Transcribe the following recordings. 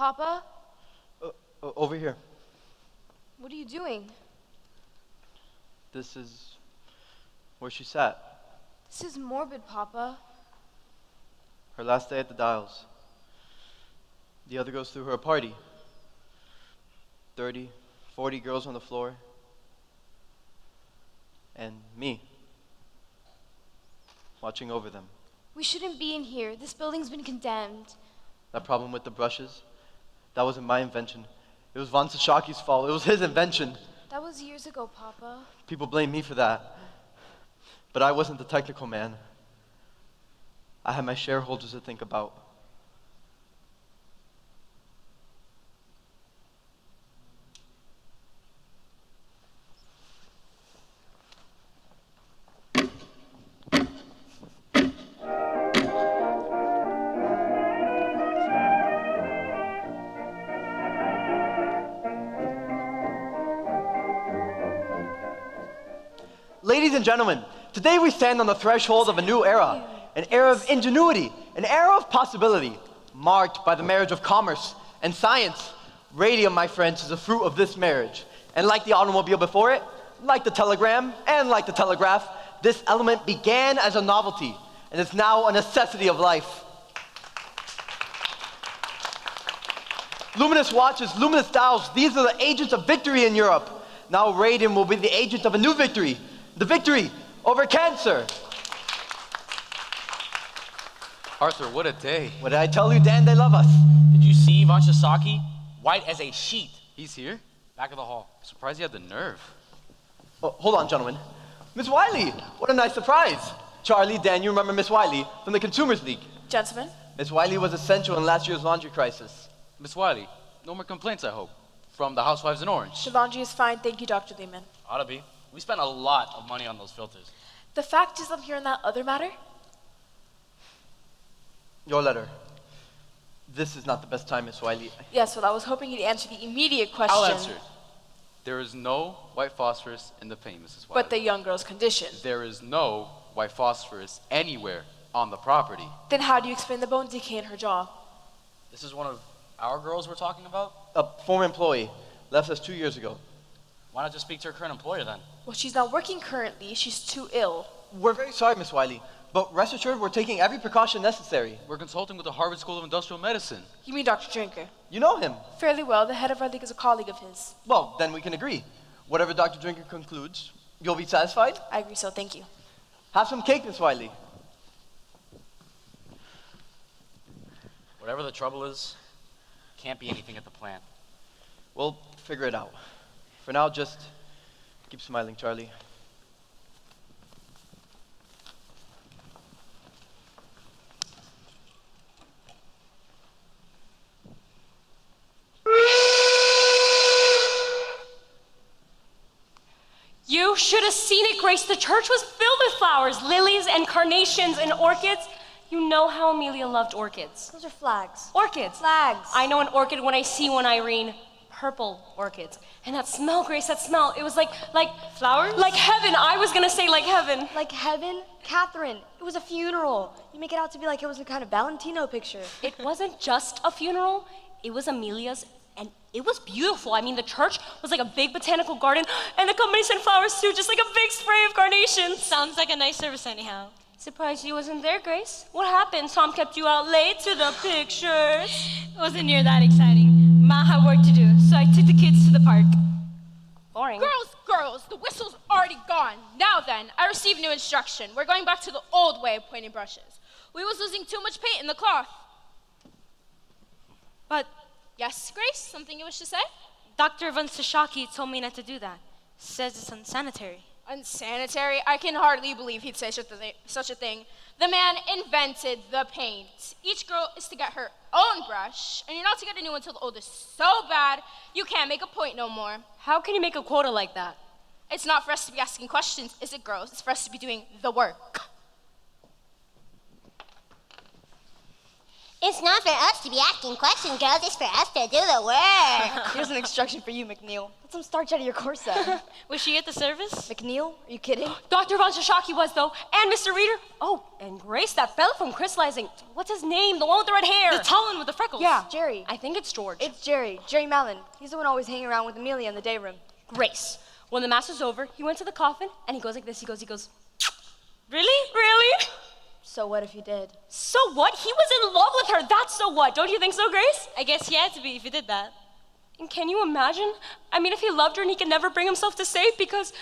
Papa? Over here. What are you doing? This is where she sat. This is morbid, Papa. Her last day at the Dials. The other girls threw her a party. 30, 40 girls on the floor. And me, watching over them. We shouldn't be in here. This building's been condemned. That problem with the brushes, that wasn't my invention. It was Von Sashaki's fault. It was his invention. That was years ago, Papa. People blame me for that. But I wasn't the technical man. I had my shareholders to think about. Ladies and gentlemen, today we stand on the threshold of a new era, an era of ingenuity, an era of possibility, marked by the marriage of commerce and science. Radium, my friends, is a fruit of this marriage. And like the automobile before it, like the telegram, and like the telegraph, this element began as a novelty, and is now a necessity of life. Luminous watches, luminous dials, these are the agents of victory in Europe. Now radium will be the agent of a new victory, the victory over cancer. Arthur, what a day. What did I tell you, Dan? They love us. Did you see Von Sasaki? White as a sheet. He's here? Back of the hall. Surprised he had the nerve. Oh, hold on, gentlemen. Miss Wiley, what a nice surprise. Charlie, Dan, you remember Miss Wiley from the Consumers League. Gentlemen? Miss Wiley was essential in last year's laundry crisis. Miss Wiley, no more complaints, I hope, from the housewives in Orange. The laundry is fine, thank you, Dr. Lehman. Ought to be. We spent a lot of money on those filters. The fact is I'm here on that other matter. Your letter. This is not the best time, Miss Wiley. Yes, well, I was hoping you'd answer the immediate question. I'll answer. There is no white phosphorus in the paint, Mrs. Wiley. But the young girl's condition. There is no white phosphorus anywhere on the property. Then how do you explain the bone decay in her jaw? This is one of our girls we're talking about? A former employee left us 2 years ago. Why not just speak to her current employer then? Well, she's not working currently. She's too ill. We're very sorry, Miss Wiley, but rest assured we're taking every precaution necessary. We're consulting with the Harvard School of Industrial Medicine. You mean Dr. Drinker? You know him. Fairly well. The head of our league is a colleague of his. Well, then we can agree. Whatever Dr. Drinker concludes, you'll be satisfied? I agree, so thank you. Have some cake, Miss Wiley. Whatever the trouble is, can't be anything at the plant. We'll figure it out. For now, just keep smiling, Charlie. You should have seen it, Grace. The church was filled with flowers, lilies and carnations and orchids. You know how Amelia loved orchids. Those are flags. Orchids. Flags. I know an orchid when I see one, Irene. Purple orchids. And that smell, Grace, that smell. It was like flowers? Like heaven. I was gonna say like heaven. Like heaven? Catherine, it was a funeral. You make it out to be like it was a kind of Valentino picture. It wasn't just a funeral. It was Amelia's, and it was beautiful. I mean, the church was like a big botanical garden, and the company sent flowers too, just like a big spray of carnations. Sounds like a nice service anyhow. Surprised you wasn't there, Grace. What happened? Tom kept you out late to the pictures. It wasn't near that exciting. Ma had work to do, so I took the kids to the park. Boring. Girls, the whistle's already gone. Now then, I received new instruction. We're going back to the old way of pointing brushes. We was losing too much paint in the cloth. But Yes, Grace, something you wish to say? Dr. Von Sashaki told me not to do that. Says it's unsanitary. Unsanitary? I can hardly believe he'd say such a thing. The man invented the paint. Each girl is to get her own brush, and you're not to get a new one until the old is so bad, you can't make a point no more. How can you make a quota like that? It's not for us to be asking questions, is it, girls? It's for us to be doing the work. It's not for us to be asking questions, girls. It's for us to do the work. Here's an instruction for you, McNeil. Put some starch out of your corset. Was she at the service? McNeil, are you kidding? Dr. Von Shashaki was, though, and Mr. Reader. Oh, and Grace, that fella from crystallizing. What's his name? The one with the red hair. The tall one with the freckles. Yeah, Jerry. I think it's George. It's Jerry. Jerry Mallon. He's the one always hanging around with Amelia in the day room. Grace. When the mass was over, he went to the coffin, and he goes like this. He goes, really? Really? So what if he did? So what? He was in love with her. That's so what. Don't you think so, Grace? I guess he had to be if he did that. And can you imagine? I mean, if he loved her and he could never bring himself to say it because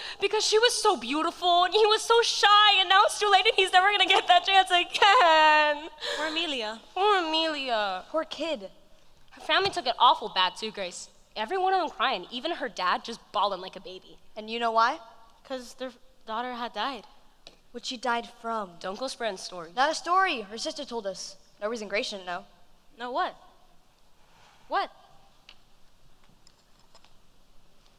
she was so beautiful and he was so shy and now it's too late and he's never gonna get that chance again. Or Amelia. Poor Amelia. Poor kid. Her family took it awful bad too, Grace. Every one of them crying, even her dad just bawling like a baby. And you know why? Because their daughter had died. What she died from. Don't go spreading stories. Not a story. Her sister told us. No reason Grace shouldn't know. No, what? What?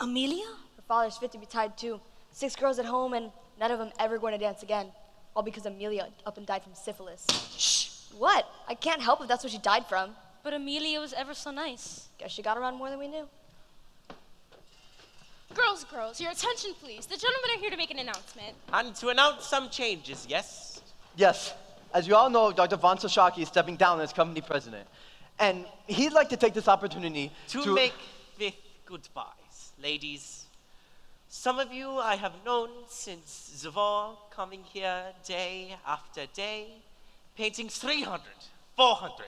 Amelia? Her father's fit to be tied too. 6 girls at home and none of them ever going to dance again. All because Amelia up and died from syphilis. Shh. What? I can't help if that's what she died from. But Amelia was ever so nice. Guess she got around more than we knew. Girls, your attention, please. The gentlemen are here to make an announcement. And to announce some changes, yes? Yes. As you all know, Dr. Von Sashaki is stepping down as company president. And he'd like to take this opportunity To make with goodbyes, ladies. Some of you I have known since the war, coming here day after day, painting 300, 400,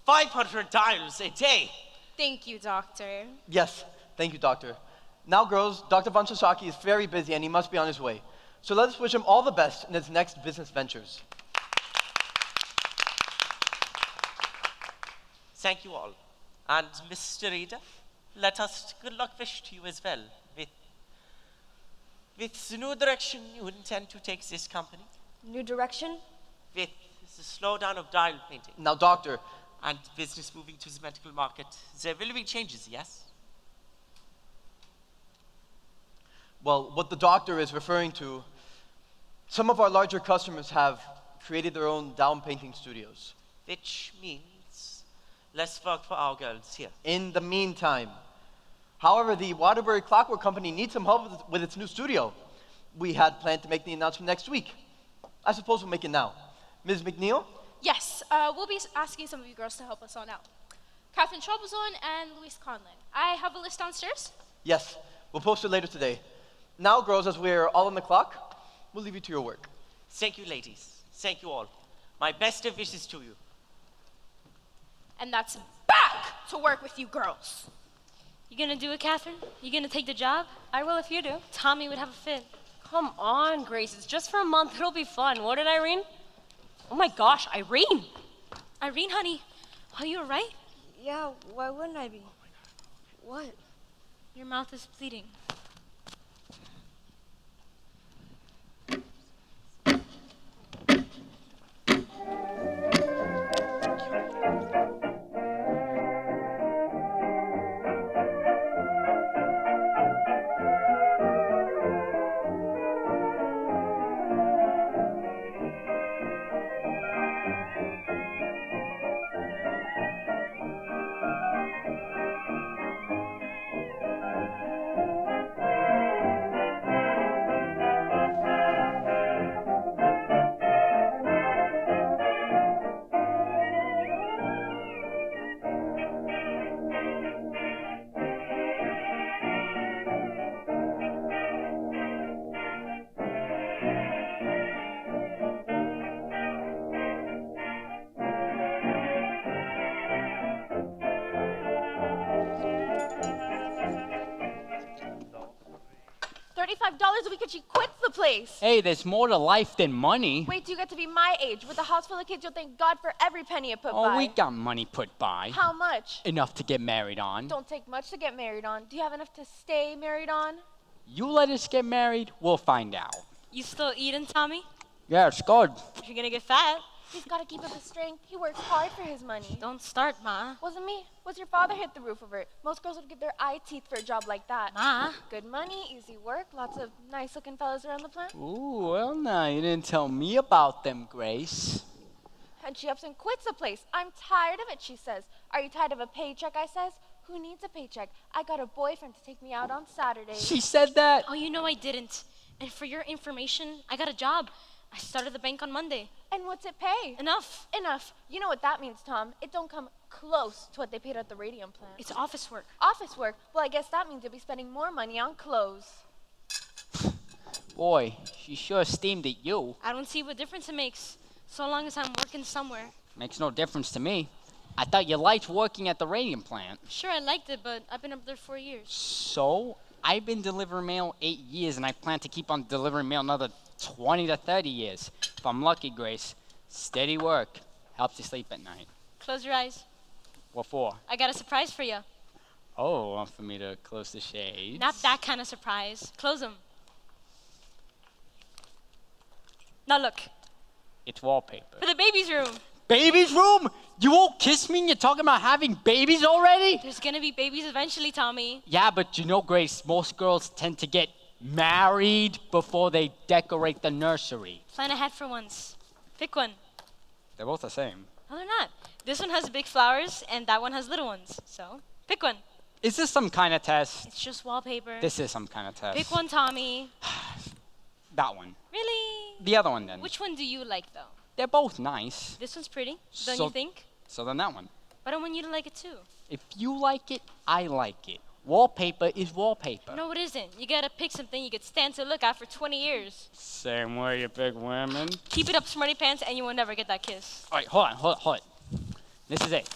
500 tiles a day. Thank you, Doctor. Yes, thank you, Doctor. Now, girls, Dr. Von Sashaki is very busy and he must be on his way. So let us wish him all the best in his next business ventures. Thank you all. And Mr. Reader, let us good luck wish to you as well with the new direction you intend to take this company, New direction? with the slowdown of dial painting, Now, Doctor, and business moving to the medical market. There will be changes, yes? well, what the doctor is referring to, some of our larger customers have created their own down painting studios. Which means less work for our girls here. In the meantime, however, the Waterbury Clockwork Company needs some help with its new studio. We had planned to make the announcement next week. I suppose we'll make it now. Ms. McNeil? Yes, we'll be asking some of you girls to help us on out. Catherine Troublezone and Louise Conlon. I have a list downstairs. Yes, we'll post it later today. Now, girls, as we're all on the clock, we'll leave you to your work. Thank you, ladies. Thank you all. My best of wishes to you. And that's back to work with you girls. You gonna do it, Catherine? You gonna take the job? I will if you do. Tommy would have a fit. Come on, Grace. It's just for a month. It'll be fun. What did Irene? Oh my gosh, Irene. Irene, honey, are you alright? Yeah, why wouldn't I be? What? Your mouth is bleeding. $35 a week and she quits the place. Hey, there's more to life than money. Wait till you get to be my age. With a house full of kids, you'll thank God for every penny it put Oh, by. we got money put by. How much? Enough to get married on. Don't take much to get married on. Do you have enough to stay married on? You let us get married, we'll find out. You still eating, Tommy? Yeah, it's good. You're gonna get fat. He's got to keep up his strength. He works hard for his money. Don't start, Ma. Wasn't me. Was your father hit the roof over it? Most girls would give their eye teeth for a job like that. Ma. Good money, easy work, lots of nice-looking fellas around the plant. Ooh, well, now, you didn't tell me about them, Grace. and she ups and quits the place. I'm tired of it, she says. Are you tired of a paycheck, I says. Who needs a paycheck? I got a boyfriend to take me out on Saturdays. She said that? Oh, you know I didn't. And for your information, I got a job. I started the bank on Monday. And what's it pay? Enough. Enough. You know what that means, Tom. It don't come close to what they paid at the Radium plant. It's office work. Office work? Well, I guess that means you'll be spending more money on clothes. Boy, she sure steamed at you. I don't see what difference it makes, so long as I'm working somewhere. Makes no difference to me. I thought you liked working at the Radium plant. Sure, I liked it, but I've been up there 4 years. So, I've been delivering mail 8 years, and I plan to keep on delivering mail another 20 to 30 years. If I'm lucky, Grace. Steady work helps you sleep at night. Close your eyes. What for? I got a surprise for you. Oh, want for me to close the shades? Not that kind of surprise. Close them. Now look, It's wallpaper. for the baby's room. Baby's room? You won't kiss me and you're talking about having babies already? There's gonna be babies eventually, Tommy. Yeah, but you know, Grace, most girls tend to get married before they decorate the nursery. Plan ahead for once. Pick one. They're both the same. No, they're not. This one has big flowers, and that one has little ones. So, pick one. Is this some kind of test? It's just wallpaper. This is some kind of test. Pick one, Tommy. That one. Really? The other one then. Which one do you like, though? They're both nice. This one's pretty, don't So- you think? So then that one. But I want you to like it too. If you like it, I like it. Wallpaper is wallpaper. No, it isn't. You gotta pick something you could stand to look at for 20 years. Same way you pick women. Keep it up, smarty pants, and you will never get that kiss. All right, hold on. This is it.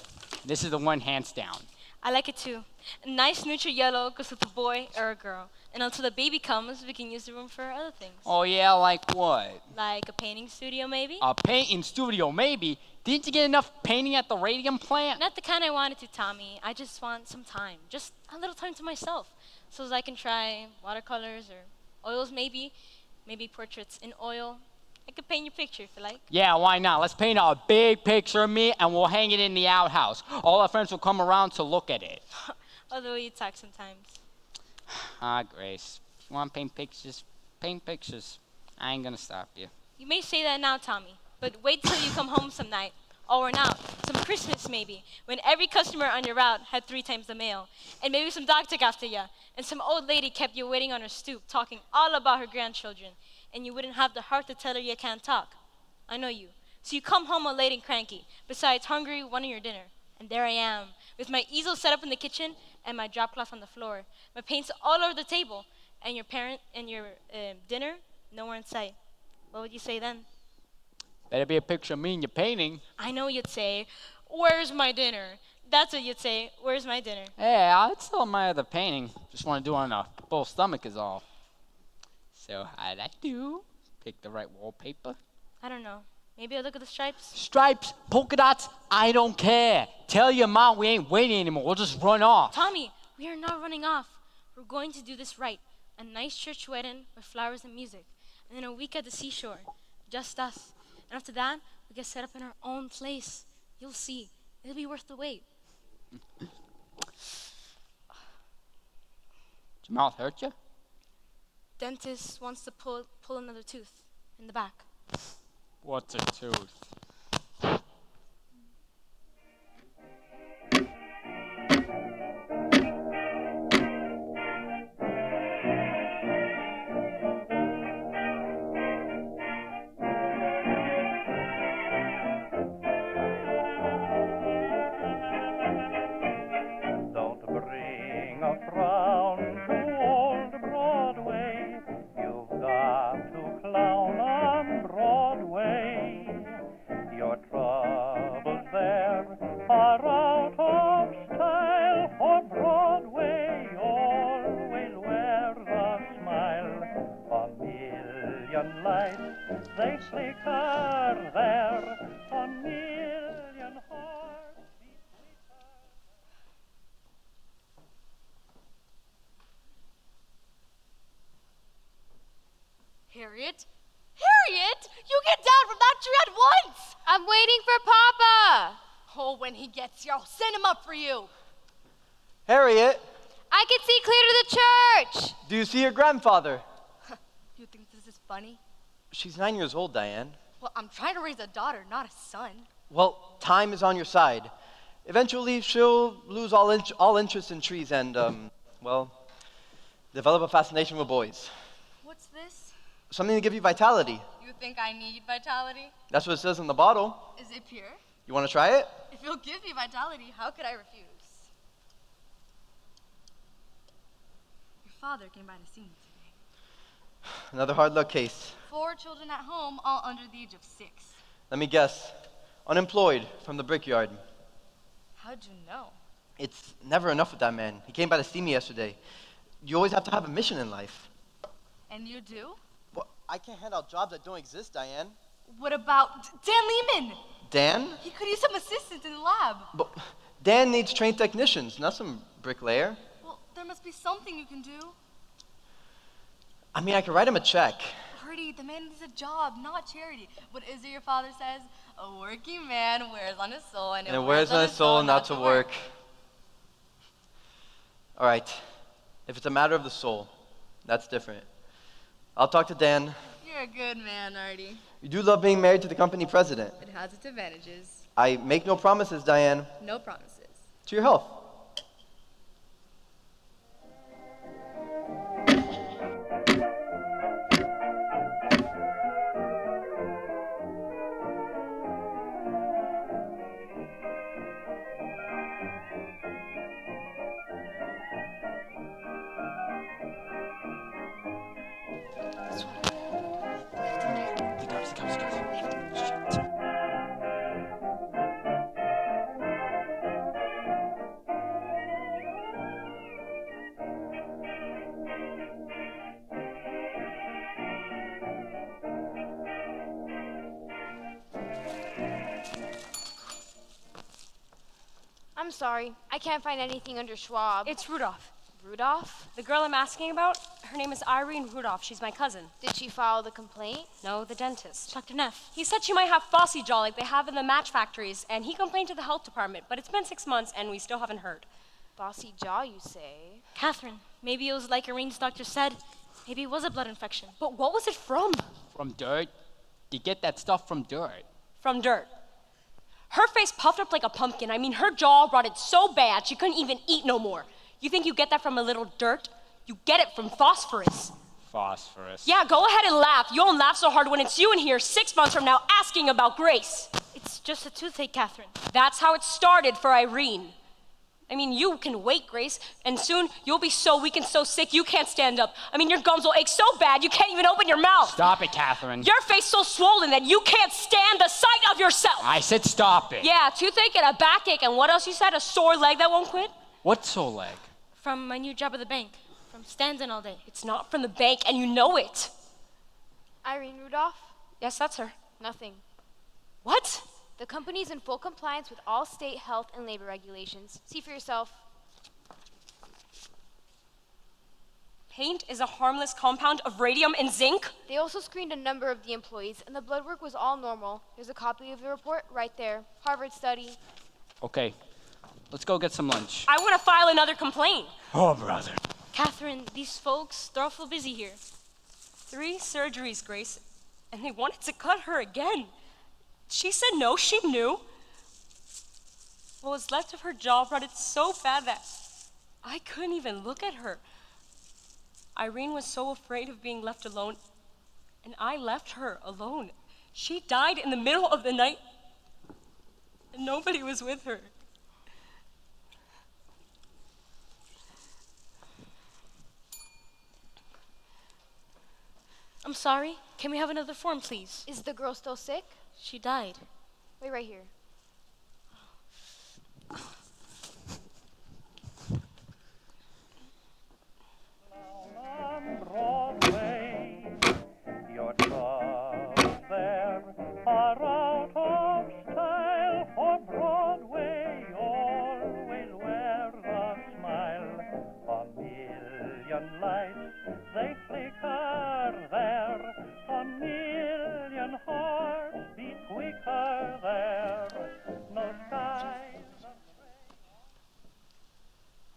This is the one hands down. I like it too. A nice neutral yellow goes with a boy or a girl. And until the baby comes, we can use the room for other things. Oh yeah, like what? Like a painting studio, maybe? A painting studio, maybe. Didn't you get enough painting at the Radium plant? Not the kind I wanted to, Tommy. I just want some time. Just a little time to myself. So as I can try watercolors or oils, maybe. Maybe portraits in oil. I could paint your picture if you like. Yeah, why not? Let's paint a big picture of me and we'll hang it in the outhouse. All our friends will come around to look at it. Although you talk sometimes. Ah, Grace. If you want to paint pictures, paint pictures. I ain't gonna stop you. You may say that now, Tommy, but wait till you come home some night. Or now, some Christmas maybe, when every customer on your route had 3 times the mail. And maybe some dog took after you. And some old lady kept you waiting on her stoop, talking all about her grandchildren. And you wouldn't have the heart to tell her you can't talk. I know you. So you come home all late and cranky, besides hungry, wanting your dinner. And there I am, with my easel set up in the kitchen and my drop cloth on the floor. My paint's all over the table, and your dinner nowhere in sight. What would you say then? Better be a picture of me in your painting. I know you'd say, "Where's my dinner?" That's what you'd say, "Where's my dinner?" Hey, I'd still admire the painting. Just want to do it on a full stomach is all. So how'd I do? Pick the right wallpaper? I don't know. Maybe I'll look at the stripes. Stripes, polka dots, I don't care. Tell your mom we ain't waiting anymore. We'll just run off. Tommy, we are not running off. We're going to do this right. A nice church wedding with flowers and music. And then a week at the seashore. Just us. And after that, we get set up in our own place. You'll see. It'll be worth the wait. Did your mouth hurt you? Dentist wants to pull another tooth in the back. What's a tooth? Don't bring a frown to old Broadway. You've got to clown on Broadway. Your troubles there are out of style, for Broadway always wears a smile. A million lights they flicker there, a million hearts beat quicker. Harriet? Harriet! You get down from that tree at once! I'm waiting for Papa! Oh, when he gets here, I'll send him up for you. Harriet, I can see clear to the church! do you see your grandfather? You think this is funny? She's 9 years old, Diane. Well, I'm trying to raise a daughter, not a son. Well, time is on your side. Eventually, she'll lose all interest in trees and, well, develop a fascination with boys. What's this? Something to give you vitality. You think I need vitality? That's what it says in the bottle. Is it pure? You want to try it? If you'll give me vitality, how could I refuse? Your father came by to see me today. Another hard luck case. 4 children at home, all under the age of 6. Let me guess. Unemployed from the brickyard. How'd you know? It's never enough with that man. He came by to see me yesterday. You always have to have a mission in life. And you do? Well, I can't hand out jobs that don't exist, Diane. What about Dan Lehman? Dan? He could use some assistance in the lab. But Dan needs trained technicians, not some bricklayer. Well, there must be something you can do. I mean, I could write him a check. Artie, the man needs a job, not charity. What is it your father says? A working man wears on his soul, and it wears on his soul not to work. All right. If it's a matter of the soul, that's different. I'll talk to Dan. You're a good man, Artie. You do love being married to the company president. It has its advantages. I make no promises, Diane. No promises. To your health. I'm sorry. I can't find anything under Schwab. It's Rudolph. Rudolph? The girl I'm asking about, her name is Irene Rudolph. She's my cousin. Did she file the complaint? No, the dentist. Dr. Neff. He said she might have bossy jaw like they have in the match factories, and he complained to the health department, but it's been 6 months and we still haven't heard. Bossy jaw, you say? Catherine, maybe it was like Irene's doctor said. Maybe it was a blood infection. But what was it from? From dirt? You get that stuff from dirt. From dirt. Her face puffed up like a pumpkin. I mean, her jaw rotted so bad she couldn't even eat no more. You think you get that from a little dirt? You get it from phosphorus. Phosphorus. Yeah, go ahead and laugh. You won't laugh so hard when it's you in here 6 months from now asking about Grace. It's just a toothache, Catherine. That's how it started for Irene. I mean, you can wait, Grace, and soon you'll be so weak and so sick you can't stand up. I mean, your gums will ache so bad you can't even open your mouth. Stop it, Catherine. Your face so swollen that you can't stand the sight of yourself. I said stop it. Yeah, toothache and a backache, and what else you said? A sore leg that won't quit? What sore leg? From my new job at the bank. From standing all day. It's not from the bank, and you know it. Irene Rudolph? Yes, that's her. Nothing. What? The company's in full compliance with all state health and labor regulations. See for yourself. Paint is a harmless compound of radium and zinc? They also screened a number of the employees, and the blood work was all normal. There's a copy of the report right there. Harvard study. Okay, let's go get some lunch. I want to file another complaint. Oh, brother. Catherine, these folks, they're awful busy here. 3 surgeries, Grace, and they wanted to cut her again. She said no, she knew. What was left of her jaw rotted so bad that I couldn't even look at her. Irene was so afraid of being left alone, and I left her alone. She died in the middle of the night, and nobody was with her. I'm sorry. Can we have another form, please? Is the girl still sick? She died. Wait right here. On Broadway, your troubles there are out of style. For Broadway always wears a smile. A million lights they flicker there. A million hearts beat quicker there. No skies.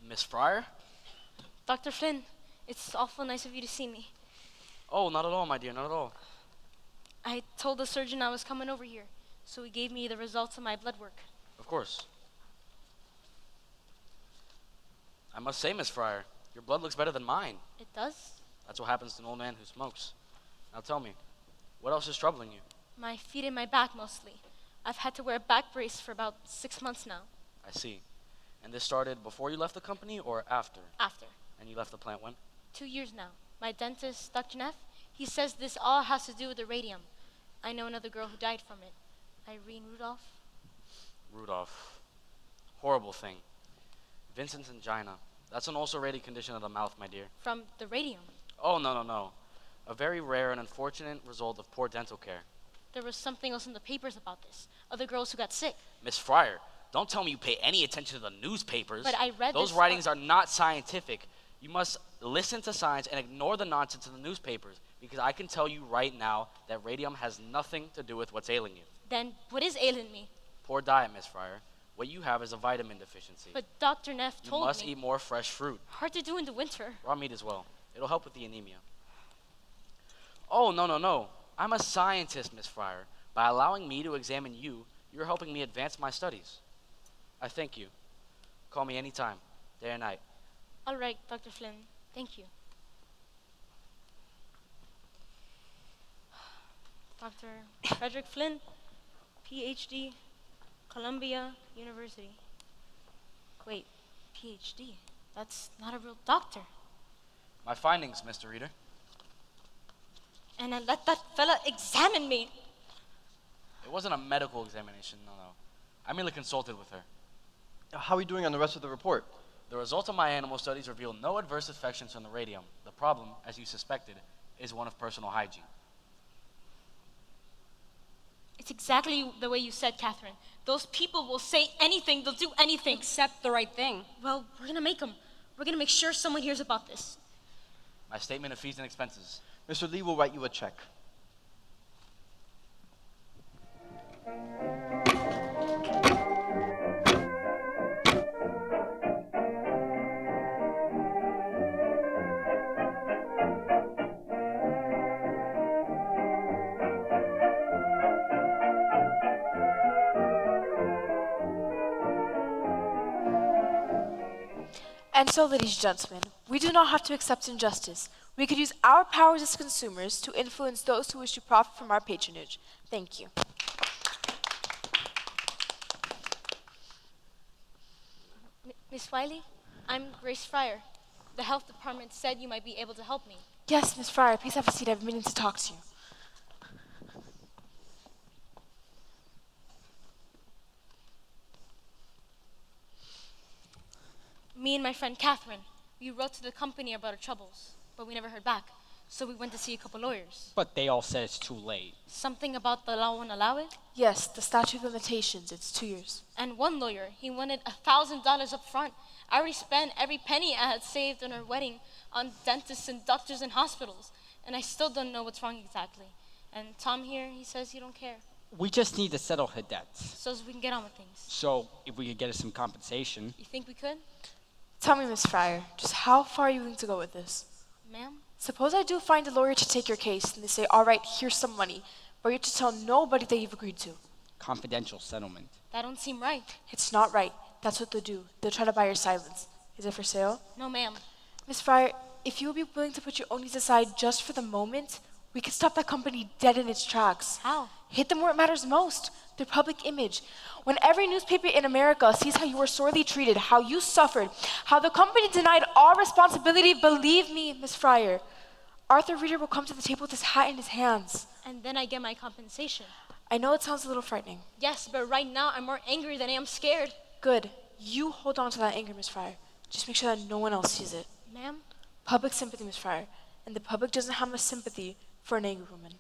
Miss Fryer? Dr. Flynn, it's awful nice of you to see me. Oh, not at all, my dear, not at all. I told the surgeon I was coming over here. So he gave me the results of my blood work. Of course. I must say, Miss Fryer, your blood looks better than mine. It does? That's what happens to an old man who smokes. Now tell me, what else is troubling you? My feet and my back mostly. I've had to wear a back brace for about 6 months now. I see. And this started before you left the company or after? After. And you left the plant when? 2 years now. My dentist, Dr. Neff, he says this all has to do with the radium. I know another girl who died from it. Irene Rudolph. Rudolph. Horrible thing. Vincent's angina. That's an ulcerated condition of the mouth, my dear. From the radium. Oh, no. A very rare and unfortunate result of poor dental care. There was something else in the papers about this. Other girls who got sick. Miss Fryer, don't tell me you pay any attention to the newspapers. But I read Those this writings are not scientific. You must listen to science and ignore the nonsense in the newspapers, because I can tell you right now that radium has nothing to do with what's ailing you. Then what is ailing me? Poor diet, Miss Fryer. What you have is a vitamin deficiency. But Dr. Neff told me. You must eat more fresh fruit. Hard to do in the winter. Raw meat as well. It'll help with the anemia. Oh, no. I'm a scientist, Miss Fryer. By allowing me to examine you, you're helping me advance my studies. I thank you. Call me anytime, day or night. All right, Dr. Flynn. Thank you. Dr. Frederick Flynn, PhD, Columbia University. Wait, PhD? That's not a real doctor. My findings, Mr. Reader. And I let that fella examine me. It wasn't a medical examination, no. I merely consulted with her. How are we doing on the rest of the report? The results of my animal studies reveal no adverse effects from the radium. The problem, as you suspected, is one of personal hygiene. It's exactly the way you said, Catherine. Those people will say anything, they'll do anything. Except the right thing. Well, we're gonna make them. We're gonna make sure someone hears about this. My statement of fees and expenses. Mr. Lee will write you a check. And so, ladies and gentlemen, we do not have to accept injustice. We could use our powers as consumers to influence those who wish to profit from our patronage. Thank you. Miss Wiley, I'm Grace Fryer. The health department said you might be able to help me. Yes, Miss Fryer, please have a seat. I've been meaning to talk to you. Me and my friend Catherine, we wrote to the company about our troubles, but we never heard back. So we went to see a couple lawyers. But they all said it's too late. Something about the law won't allow it? Yes, the statute of limitations. It's 2 years. And one lawyer, he wanted $1,000 up front. I already spent every penny I had saved on our wedding on dentists and doctors and hospitals. And I still don't know what's wrong exactly. And Tom here, he says he don't care. We just need to settle her debts. So we can get on with things. So if we could get her some compensation. You think we could? Tell me, Miss Fryer, just how far are you willing to go with this? Ma'am? Suppose I do find a lawyer to take your case, and they say, all right, here's some money, but you're to tell nobody that you've agreed to. Confidential settlement. That don't seem right. It's not right. That's what they'll do. They'll try to buy your silence. Is it for sale? No, ma'am. Miss Fryer, if you would be willing to put your own needs aside just for the moment, we could stop that company dead in its tracks. How? Hit them where it matters most, their public image. When every newspaper in America sees how you were sorely treated, how you suffered, how the company denied all responsibility, believe me, Miss Fryer, Arthur Reeder will come to the table with his hat in his hands. And then I get my compensation. I know it sounds a little frightening. Yes, but right now I'm more angry than I am scared. Good. You hold on to that anger, Miss Fryer. Just make sure that no one else sees it. Ma'am? Public sympathy, Miss Fryer. And the public doesn't have much sympathy for an angry woman.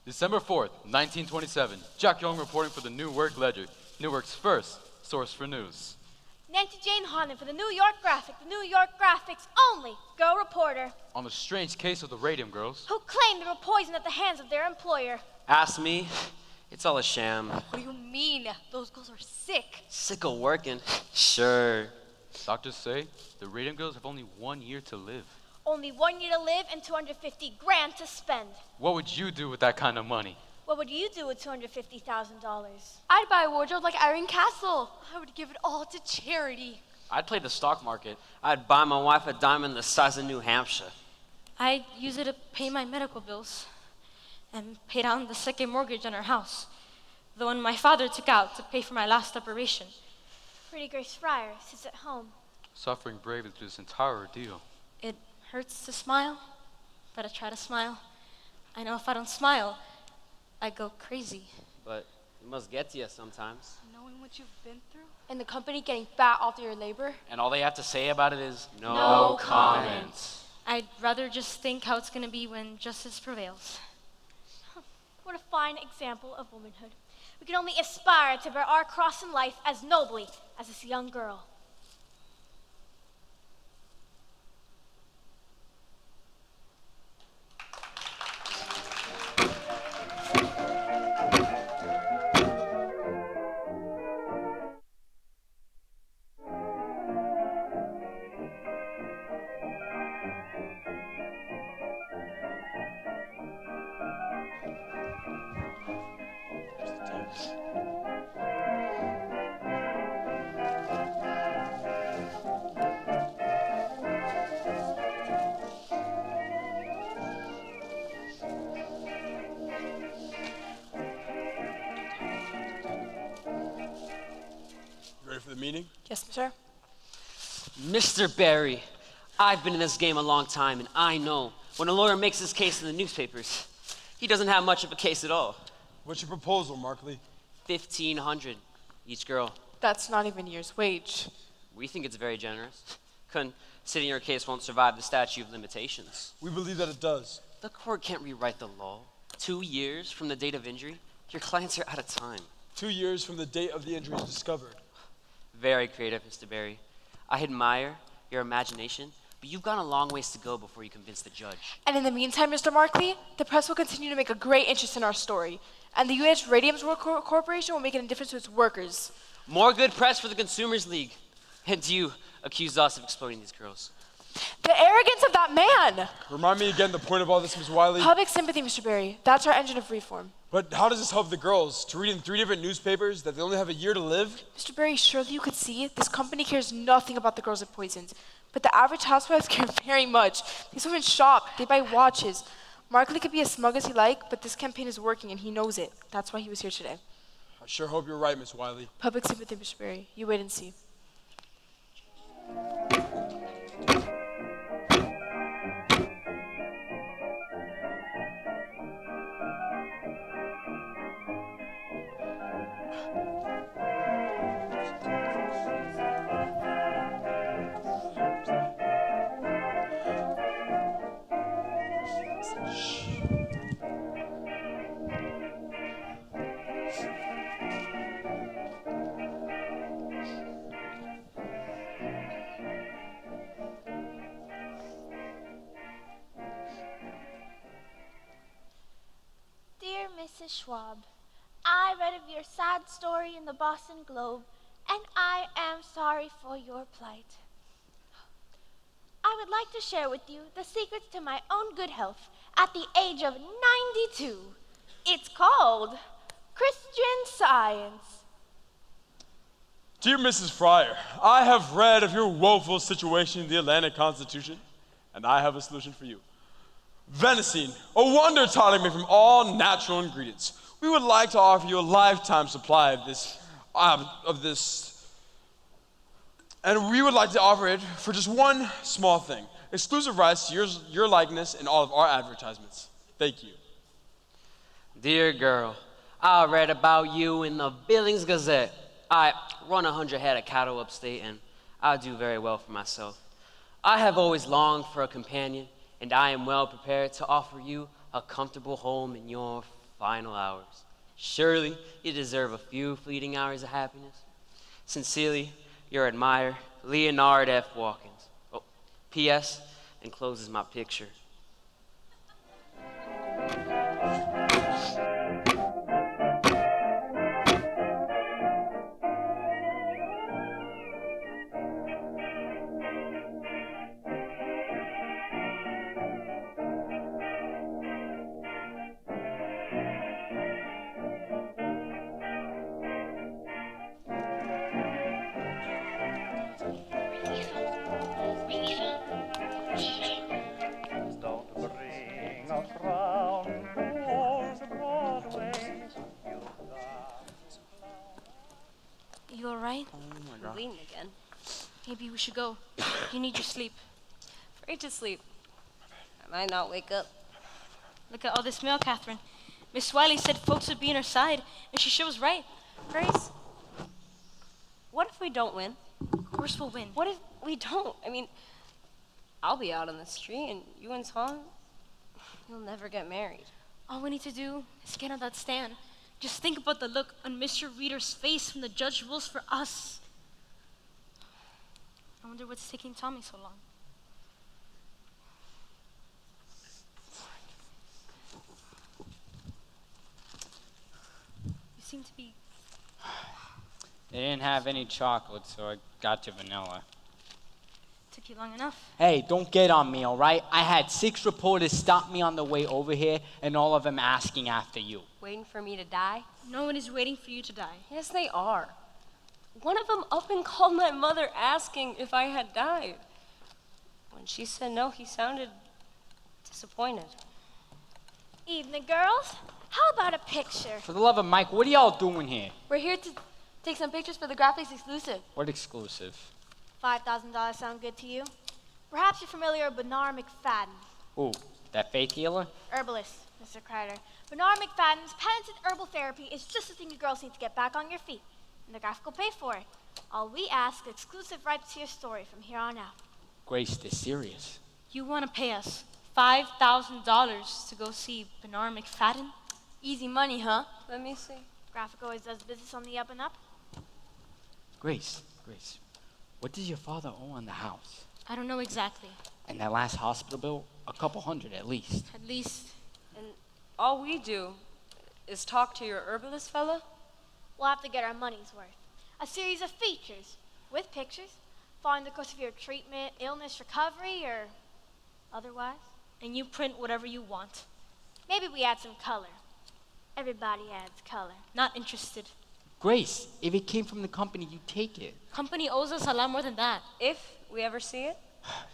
December 4th, 1927. Jack Young reporting for the New Work Ledger, Newark's first source for news? Nancy Jane Harlan for the New York Graphic, the New York Graphic's only girl reporter, On the strange case of the Radium girls. who claimed they were poisoned at the hands of their employer. Ask me, it's all a sham. What do you mean? Those girls are sick. Sick of working. Sure. Doctors say the Radium girls have only 1 year to live. Only 1 year to live and 250 grand to spend. What would you do with that kind of money? What would you do with $250,000? I'd buy a wardrobe like Irene Castle. I would give it all to charity. I'd play the stock market. I'd buy my wife a diamond the size of New Hampshire. I'd use it to pay my medical bills and pay down the second mortgage on our house, the one my father took out to pay for my last operation. Pretty Grace Fryer sits at home. Suffering bravely through this entire ordeal. It hurts to smile, but I try to smile. I know if I don't smile, I go crazy. But it must get to you sometimes. Knowing what you've been through? And the company getting fat after your labor? And all they have to say about it is No comments. I'd rather just think how it's going to be when justice prevails. What a fine example of womanhood. We can only aspire to bear our cross in life as nobly as this young girl. Ready for the meeting? Yes, sir. Mr. Barry, I've been in this game a long time, and I know when a lawyer makes his case in the newspapers, he doesn't have much of a case at all. What's your proposal, Markley? $1,500 each girl. That's not even year's wage. We think it's very generous. Considering your case won't survive the statute of limitations. We believe that it does. The court can't rewrite the law. 2 years from the date of injury, your clients are out of time. 2 years from the date of the injury is discovered. Very creative, Mr. Barry. I admire your imagination, but you've gone a long ways to go before you convince the judge. And in the meantime, Mr. Markley, the press will continue to make a great interest in our story. And the U.S. Radium Corporation will make a difference to its workers. More good press for the Consumers League. And you accused us of exploiting these girls. The arrogance of that man! Remind me again the point of all this, Ms. Wiley. Public sympathy, Mr. Barry. That's our engine of reform. But how does this help the girls? To read in 3 different newspapers that they only have a year to live? Mr. Barry, surely you could see this company cares nothing about the girls it poisons. But the average housewives care very much. These women shop, they buy watches. Markley could be as smug as he like, but this campaign is working and he knows it. That's why he was here today. I sure hope you're right, Ms. Wiley. Public sympathy, Mr. Barry. You wait and see. Dear Mrs. Schwab, I read of your sad story in the Boston Globe, and I am sorry for your plight. I would like to share with you the secrets to my own good health at the age of 92. It's called Christian Science. Dear Mrs. Fryer, I have read of your woeful situation in the Atlantic Constitution, and I have a solution for you. Venison, a wonder tonic made from all natural ingredients. We would like to offer you a lifetime supply of this, and we would like to offer it for just one small thing. Exclusive rights to your likeness in all of our advertisements. Thank you. Dear girl, I read about you in the Billings Gazette. I run 100 head of cattle upstate, and I do very well for myself. I have always longed for a companion, and I am well prepared to offer you a comfortable home in your final hours. Surely you deserve a few fleeting hours of happiness. Sincerely, your admirer, Leonard F. Watkins. Oh, P.S. encloses my picture. Don't bring a frown to old Broadway. You all right? I'm bleeding again. Maybe we should go. You need your sleep. Afraid to sleep. I might not wake up. Look at all this mail, Catherine. Miss Wiley said folks would be on her side, and she was right. Grace, what if we don't win? Of course we'll win. What if we don't? I mean, I'll be out on the street, and you and Tom, you'll never get married. All we need to do is get on that stand. Just think about the look on Mr. Reader's face when the judge rules for us. I wonder what's taking Tommy so long. You seem to be... They didn't have any chocolate, so I got to vanilla. Took you long enough. Hey, don't get on me, all right? I had 6 reporters stop me on the way over here, and all of them asking after you. Waiting for me to die? No one is waiting for you to die. Yes, they are. One of them up and called my mother asking if I had died. When she said no, he sounded disappointed. Evening, girls. How about a picture? For the love of Mike, what are y'all doing here? We're here to take some pictures for the graphics exclusive. What exclusive? $5,000 sound good to you? Perhaps you're familiar with Bernard McFadden. Ooh, that fake healer? Herbalist, Mr. Kreider. Bernard McFadden's patented herbal therapy is just the thing you girls need to get back on your feet. And the graphic will pay for it. All we ask is exclusive rights to your story from here on out. Grace, they're serious. You want to pay us $5,000 to go see Bernard McFadden? Easy money, huh? Let me see. Graphic always does business on the up and up. Grace, what does your father owe on the house? I don't know exactly. And that last hospital bill? A couple hundred at least. At least. And all we do is talk to your herbalist fella? We'll have to get our money's worth. A series of features with pictures, following the course of your treatment, illness, recovery, or otherwise. And you print whatever you want. Maybe we add some color. Everybody adds color. Not interested. Grace, if it came from the company, you take it. Company owes us a lot more than that. If we ever see it?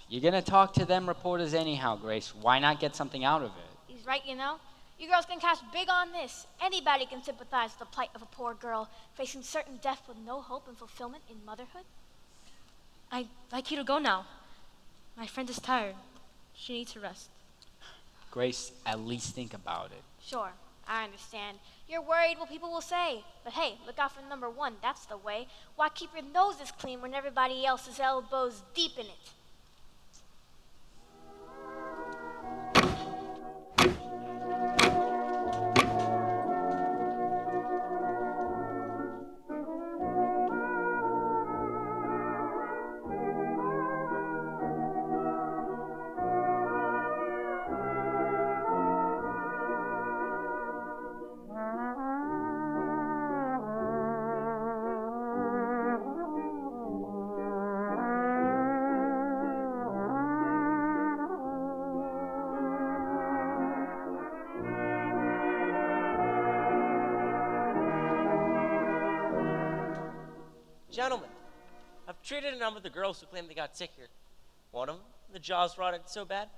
You're gonna talk to them reporters anyhow, Grace. Why not get something out of it? He's right, you know. You girls can cash big on this. Anybody can sympathize with the plight of a poor girl facing certain death with no hope and fulfillment in motherhood. I'd like you to go now. My friend is tired. She needs to rest. Grace, at least think about it. Sure, I understand. You're worried what people will say. But hey, look out for number one. That's the way. Why keep your noses clean when everybody else's elbows deep in it? Gentlemen, I've treated a number of the girls who claim they got sick here. One of them, the jaw's rotted so bad,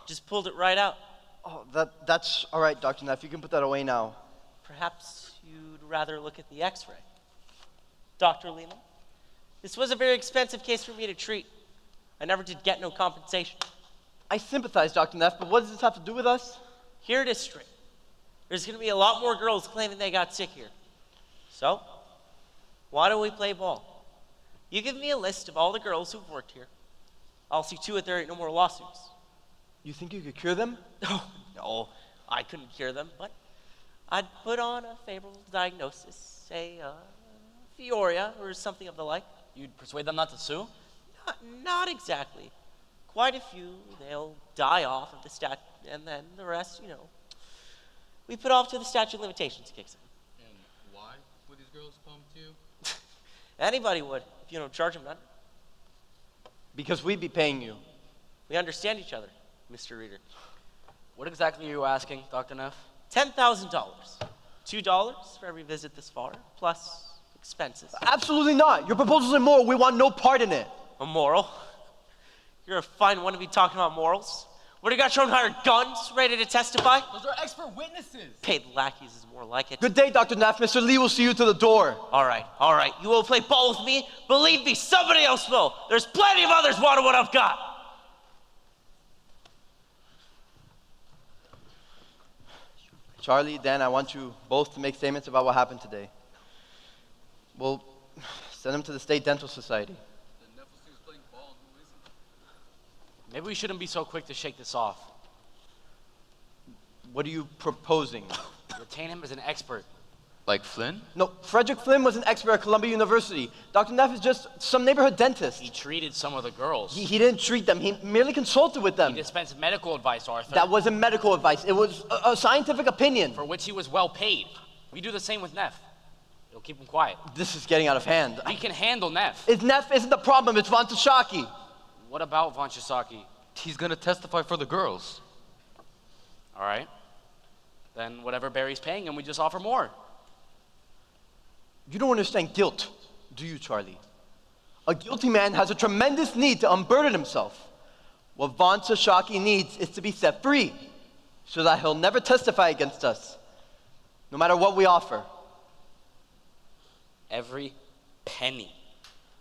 just pulled it right out. Oh, that's all right, Dr. Neff. You can put that away now. Perhaps you'd rather look at the x-ray. Dr. Lehman, this was a very expensive case for me to treat. I never did get no compensation. I sympathize, Dr. Neff, but what does this have to do with us? Hear this straight. There's going to be a lot more girls claiming they got sick here. So, why don't we play ball? You give me a list of all the girls who've worked here. I'll see to it there ain't no more lawsuits. You think you could cure them? Oh, no, I couldn't cure them, but I'd put on a favorable diagnosis, say a Peoria, or something of the like. You'd persuade them not to sue? Not exactly. Quite a few, they'll die off of the and then the rest, we put off to the statute of limitations kicks in. And why would these girls come to you? Anybody would, if you don't charge them none. Because we'd be paying you. We understand each other, Mr. Reader. What exactly are you asking, Dr. Neff? $10,000. $2 for every visit this far, plus expenses. Absolutely not. Your proposal's immoral. We want no part in it. Immoral? You're a fine one to be talking about morals. What, do you got your own hired guns ready to testify? Those are expert witnesses. Paid lackeys is more like it. Good day, Dr. Neff. Mr. Lee will see you to the door. All right. You will play ball with me? Believe me, somebody else will. There's plenty of others wanting what I've got. Charlie, Dan, I want you both to make statements about what happened today. We'll send them to the State Dental Society. Maybe we shouldn't be so quick to shake this off. What are you proposing? Retain him as an expert. Like Flynn? No, Frederick Flynn was an expert at Columbia University. Dr. Neff is just some neighborhood dentist. He treated some of the girls. He didn't treat them. He merely consulted with them. He dispensed medical advice, Arthur. That wasn't medical advice. It was a scientific opinion. For which he was well paid. We do the same with Neff. It'll keep him quiet. This is getting out of hand. We can handle Neff. Neff isn't the problem. It's Von Tashaki. What about Von Chisaki? He's gonna testify for the girls. All right. Then whatever Barry's paying him, we just offer more. You don't understand guilt, do you, Charlie? A guilty man has a tremendous need to unburden himself. What Von Tashaki needs is to be set free, so that he'll never testify against us, no matter what we offer. Every penny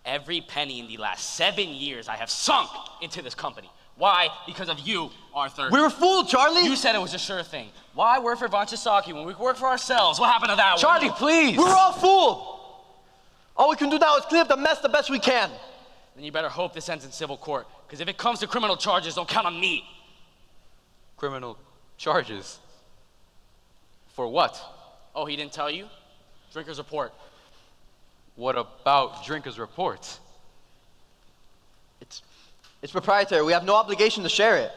in the last 7 years I have sunk into this company. Why? Because of you, Arthur. We were fooled, Charlie. You said it was a sure thing. Why work for Von Chisaki when we could work for ourselves? What happened to that Charlie, one? please. We were all fooled. All we can do now is clean up the mess the best we can. Then you better hope this ends in civil court, because if it comes to criminal charges, don't count on me. Criminal charges? For what? Oh, he didn't tell you? Drinker's report. What about Drinker's report? It's proprietary. We have no obligation to share it.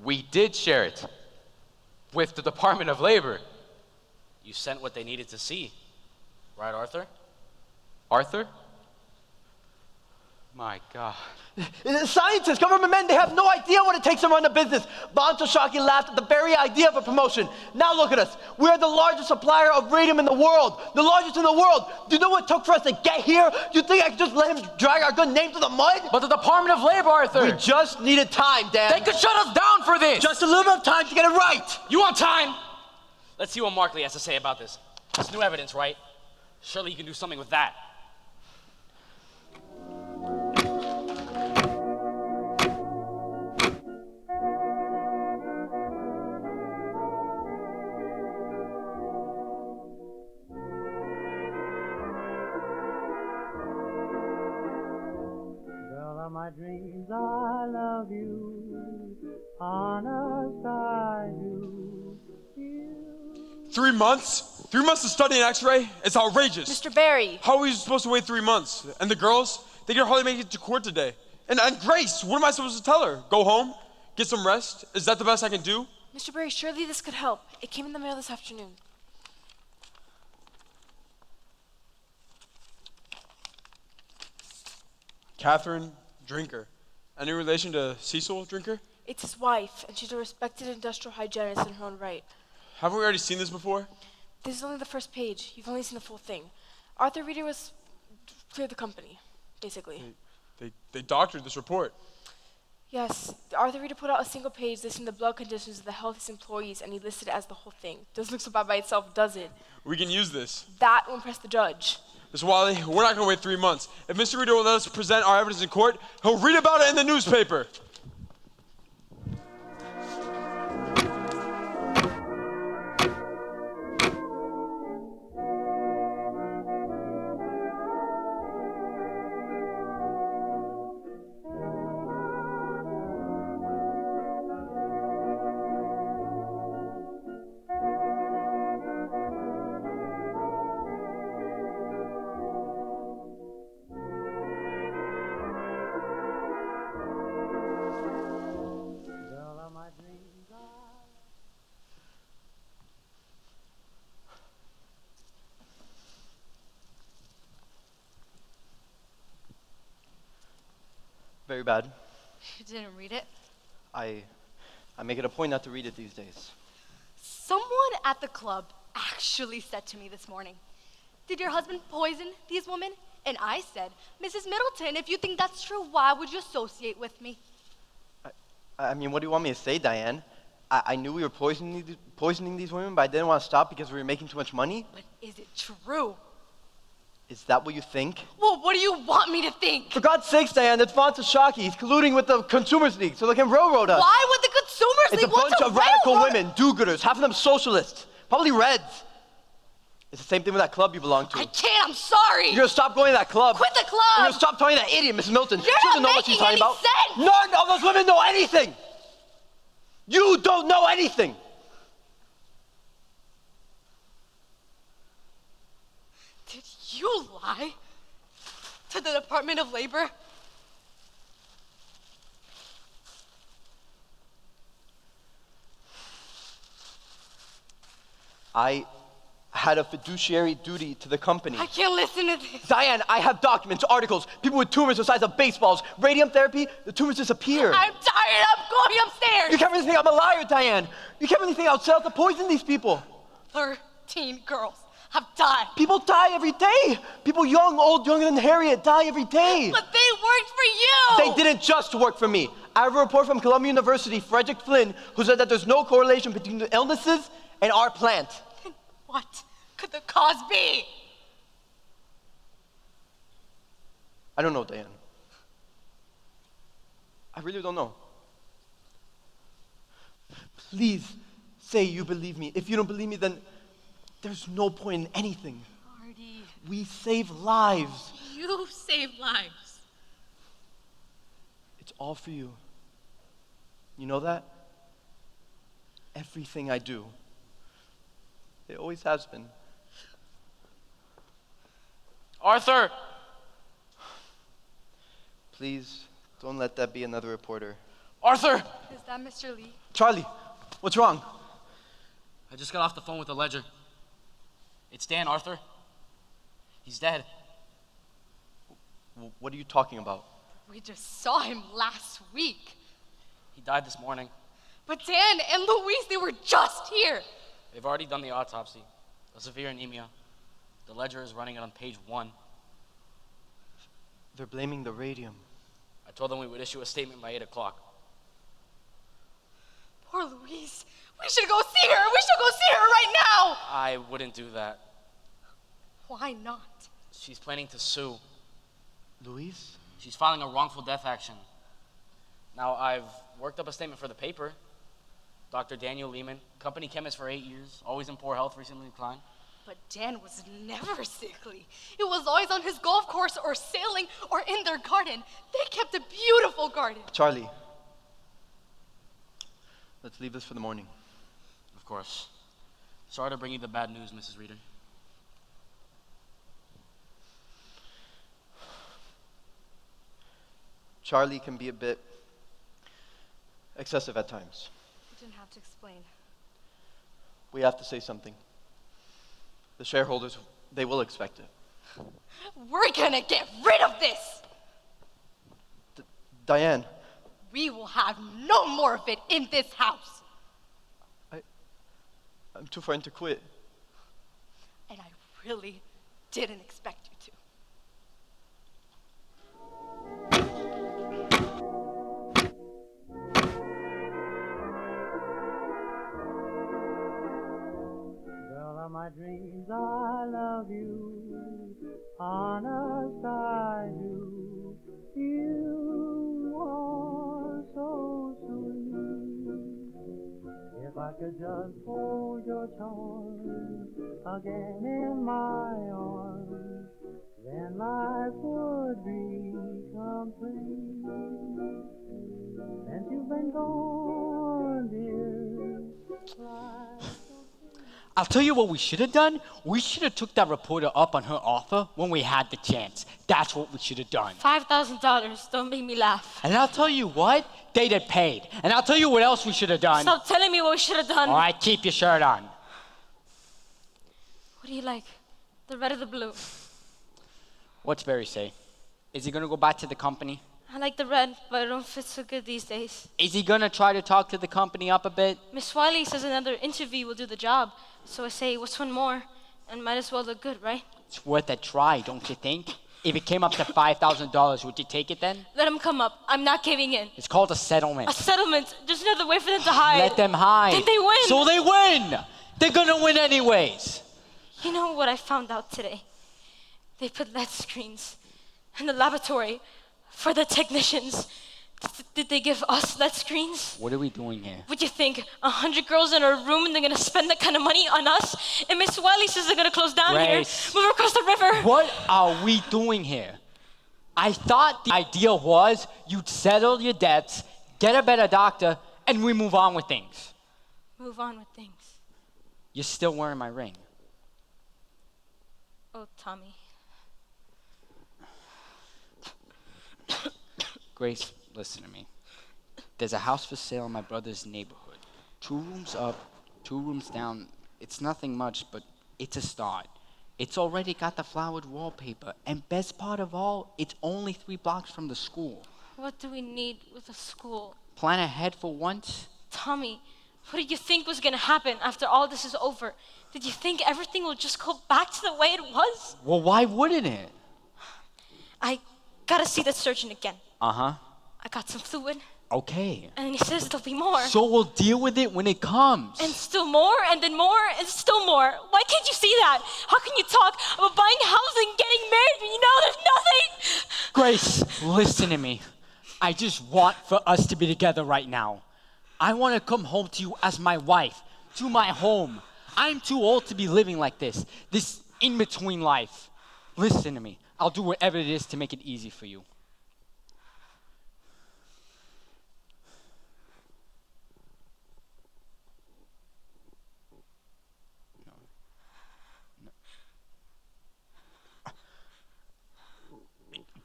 We did share it with the Department of Labor. You sent what they needed to see. Right, Arthur? Arthur? My God. Scientists, government men, they have no idea what it takes to run a business. Von Tashaki laughed at the very idea of a promotion. Now look at us. We're the largest supplier of radium in the world. The largest in the world. Do you know what it took for us to get here? Do you think I could just let him drag our good name to the mud? But the Department of Labor, Arthur! We just needed time, Dan. They could shut us down for this! Just a little bit of time to get it right. You want time? Let's see what Markley has to say about this. It's new evidence, right? Surely you can do something with that. My dreams, I love you, honest I do. 3 months? 3 months to study an x-ray? It's outrageous. Mr. Barry. How are we supposed to wait 3 months? And the girls? They can hardly make it to court today. And Grace, what am I supposed to tell her? Go home? Get some rest? Is that the best I can do? Mr. Barry, surely this could help. It came in the mail this afternoon. Catherine Drinker. Any relation to Cecil Drinker? It's his wife, and she's a respected industrial hygienist in her own right. Haven't we already seen this before? This is only the first page. You've only seen the full thing. Arthur Reader was cleared the company, basically. They doctored this report. Yes, Arthur Reader put out a single page listing the blood conditions of the healthiest employees, and he listed it as the whole thing. Doesn't look so bad by itself, does it? We can use this. That will impress the judge. Mr. Wiley, we're not going to wait 3 months. If Mr. Reader will let us present our evidence in court, he'll read about it in the newspaper. Very bad. You didn't read it? I make it a point not to read it these days. Someone at the club actually said to me this morning, "Did your husband poison these women?" And I said, "Mrs. Middleton, if you think that's true, why would you associate with me?" I mean, what do you want me to say, Diane? I knew we were poisoning these women, but I didn't want to stop because we were making too much money? But is it true? Is that what you think? Well, what do you want me to think? For God's sakes, Diane, that's Fonz Shockey. He's colluding with the Consumers League so they can railroad us. Why would the Consumers It's League a want bunch to of radical railroad- women, do-gooders, half of them socialists, probably Reds. It's the same thing with that club you belong to. I can't, I'm sorry. You're gonna stop going to that club. Quit the club. You're gonna stop talking to that idiot, Mrs. Milton. You're She doesn't not know what she's making talking any about. sense. None of those women know anything. You don't know anything. Did you lie to the Department of Labor? I had a fiduciary duty to the company. I can't listen to this. Diane, I have documents, articles, people with tumors the size of baseballs. Radium therapy, the tumors disappear. I'm tired. I'm going upstairs. You can't really think I'm a liar, Diane. You can't really think I'll set out to poison these people. 13 girls have died. People die every day. People young, old, younger than Harriet die every day. But they worked for you. They didn't just work for me. I have a report from Columbia University, Frederick Flynn, who said that there's no correlation between the illnesses and our plant. What could the cause be? I don't know, Diane. I really don't know. Please say you believe me. If you don't believe me, then there's no point in anything. Marty. We save lives. You save lives. It's all for you. You know that? Everything I do. It always has been. Arthur! Please, don't let that be another reporter. Arthur! Is that Mr. Lee? Charlie, what's wrong? I just got off the phone with the ledger. It's Dan, Arthur. He's dead. What are you talking about? We just saw him last week. He died this morning. But Dan and Louise, they were just here. They've already done the autopsy. A severe anemia. The ledger is running it on page 1. They're blaming the radium. I told them we would issue a statement by 8 o'clock. Poor Louise. We should go see her. We should go see her right now. I wouldn't do that. Why not? She's planning to sue. Louise? She's filing a wrongful death action. Now, I've worked up a statement for the paper. Dr. Daniel Lehman, company chemist for 8 years, always in poor health, recently declined. But Dan was never sickly. It was always on his golf course or sailing or in their garden. They kept a beautiful garden. Charlie, let's leave this for the morning. Of course. Sorry to bring you the bad news, Mrs. Reeder. Charlie can be a bit excessive at times. You didn't have to explain. We have to say something. The shareholders, they will expect it. We're gonna get rid of this. Diane, We will have no more of it in this house. I'm too frightened to quit. And I really didn't expect you to. Girl of my dreams, I love you. Honest, I do. You are so sweet. If I could just hold your charms again in my arms, then life would be complete. Since you've been gone, dear, I'll tell you what we should have done. We should have took that reporter up on her offer when we had the chance. That's what we should have done. $5,000. Don't make me laugh. And I'll tell you what, they'd have paid. And I'll tell you what else we should have done. Stop telling me what we should have done. All right, keep your shirt on. What do you like? The red or the blue? What's Barry say? Is he gonna go back to the company? I like the red, but it don't fit so good these days. Is he gonna try to talk to the company up a bit? Miss Wiley says another interview will do the job. So I say, what's one more? And might as well look good, right? It's worth a try, don't you think? If it came up to $5,000, would you take it then? Let him come up. I'm not giving in. It's called a settlement. A settlement? There's another way for them to hide. Let them hide. Then they win. So they win! They're gonna win anyways. You know what I found out today? They put LED screens in the laboratory for the technicians. Did they give us LED screens? What are we doing here? What do you think? 100 girls in a room and they're gonna spend that kind of money on us? And Miss Wiley says they're gonna close down Grace. here, move across the river. What are we doing here? I thought the idea was you'd settle your debts, get a better doctor, and we move on with things. Move on with things. You're still wearing my ring. Oh, Tommy. Grace, listen to me. There's a house for sale in my brother's neighborhood. 2 rooms up, 2 rooms down. It's nothing much, but it's a start. It's already got the flowered wallpaper, and best part of all, it's only 3 blocks from the school. What do we need with a school? Plan ahead for once. Tommy, what did you think was gonna happen after all this is over? Did you think everything will just go back to the way it was? Well, why wouldn't it? I gotta see the surgeon again. Uh-huh. I got some fluid, Okay. and he says there'll be more. So we'll deal with it when it comes. And still more, and then more, and still more. Why can't you see that? How can you talk about buying houses and getting married when you know there's nothing? Grace, listen to me. I just want for us to be together right now. I want to come home to you as my wife, to my home. I'm too old to be living like this in-between life. Listen to me. I'll do whatever it is to make it easy for you.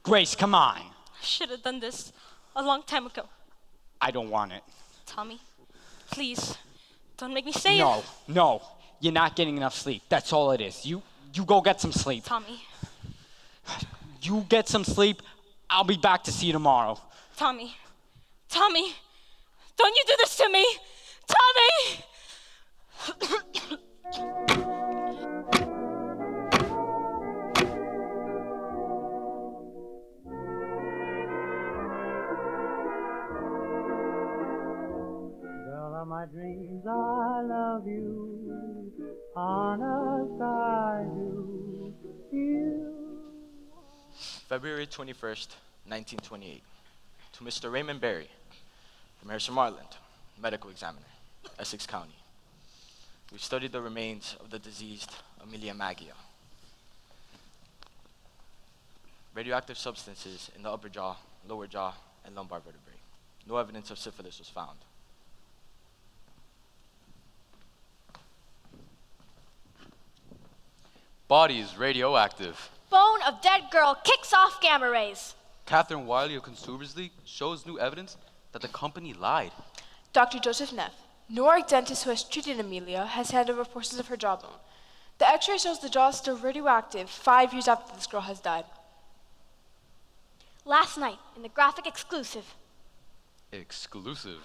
Grace, come on. I should have done this a long time ago. I don't want it. Tommy, please, don't make me say it. No. You're not getting enough sleep. That's all it is. You go get some sleep. Tommy, You get some sleep. I'll be back to see you tomorrow. Tommy, don't you do this to me. Tommy! Girl of my dreams, I love you. Honest, I do. February 21st, 1928. To Mr. Raymond Berry, from Harrison Marland, medical examiner, Essex County. We've studied the remains of the deceased Amelia Maggia. Radioactive substances in the upper jaw, lower jaw, and lumbar vertebrae. No evidence of syphilis was found. Body is radioactive. Bone of dead girl kicks off gamma rays. Catherine Wiley of Consumers League shows new evidence that the company lied. Dr. Joseph Neff, Newark dentist who has treated Amelia, has handed over portions of her jawbone. The x-ray shows the jaw is still radioactive 5 years after this girl has died. Last night, in the graphic exclusive, Exclusive.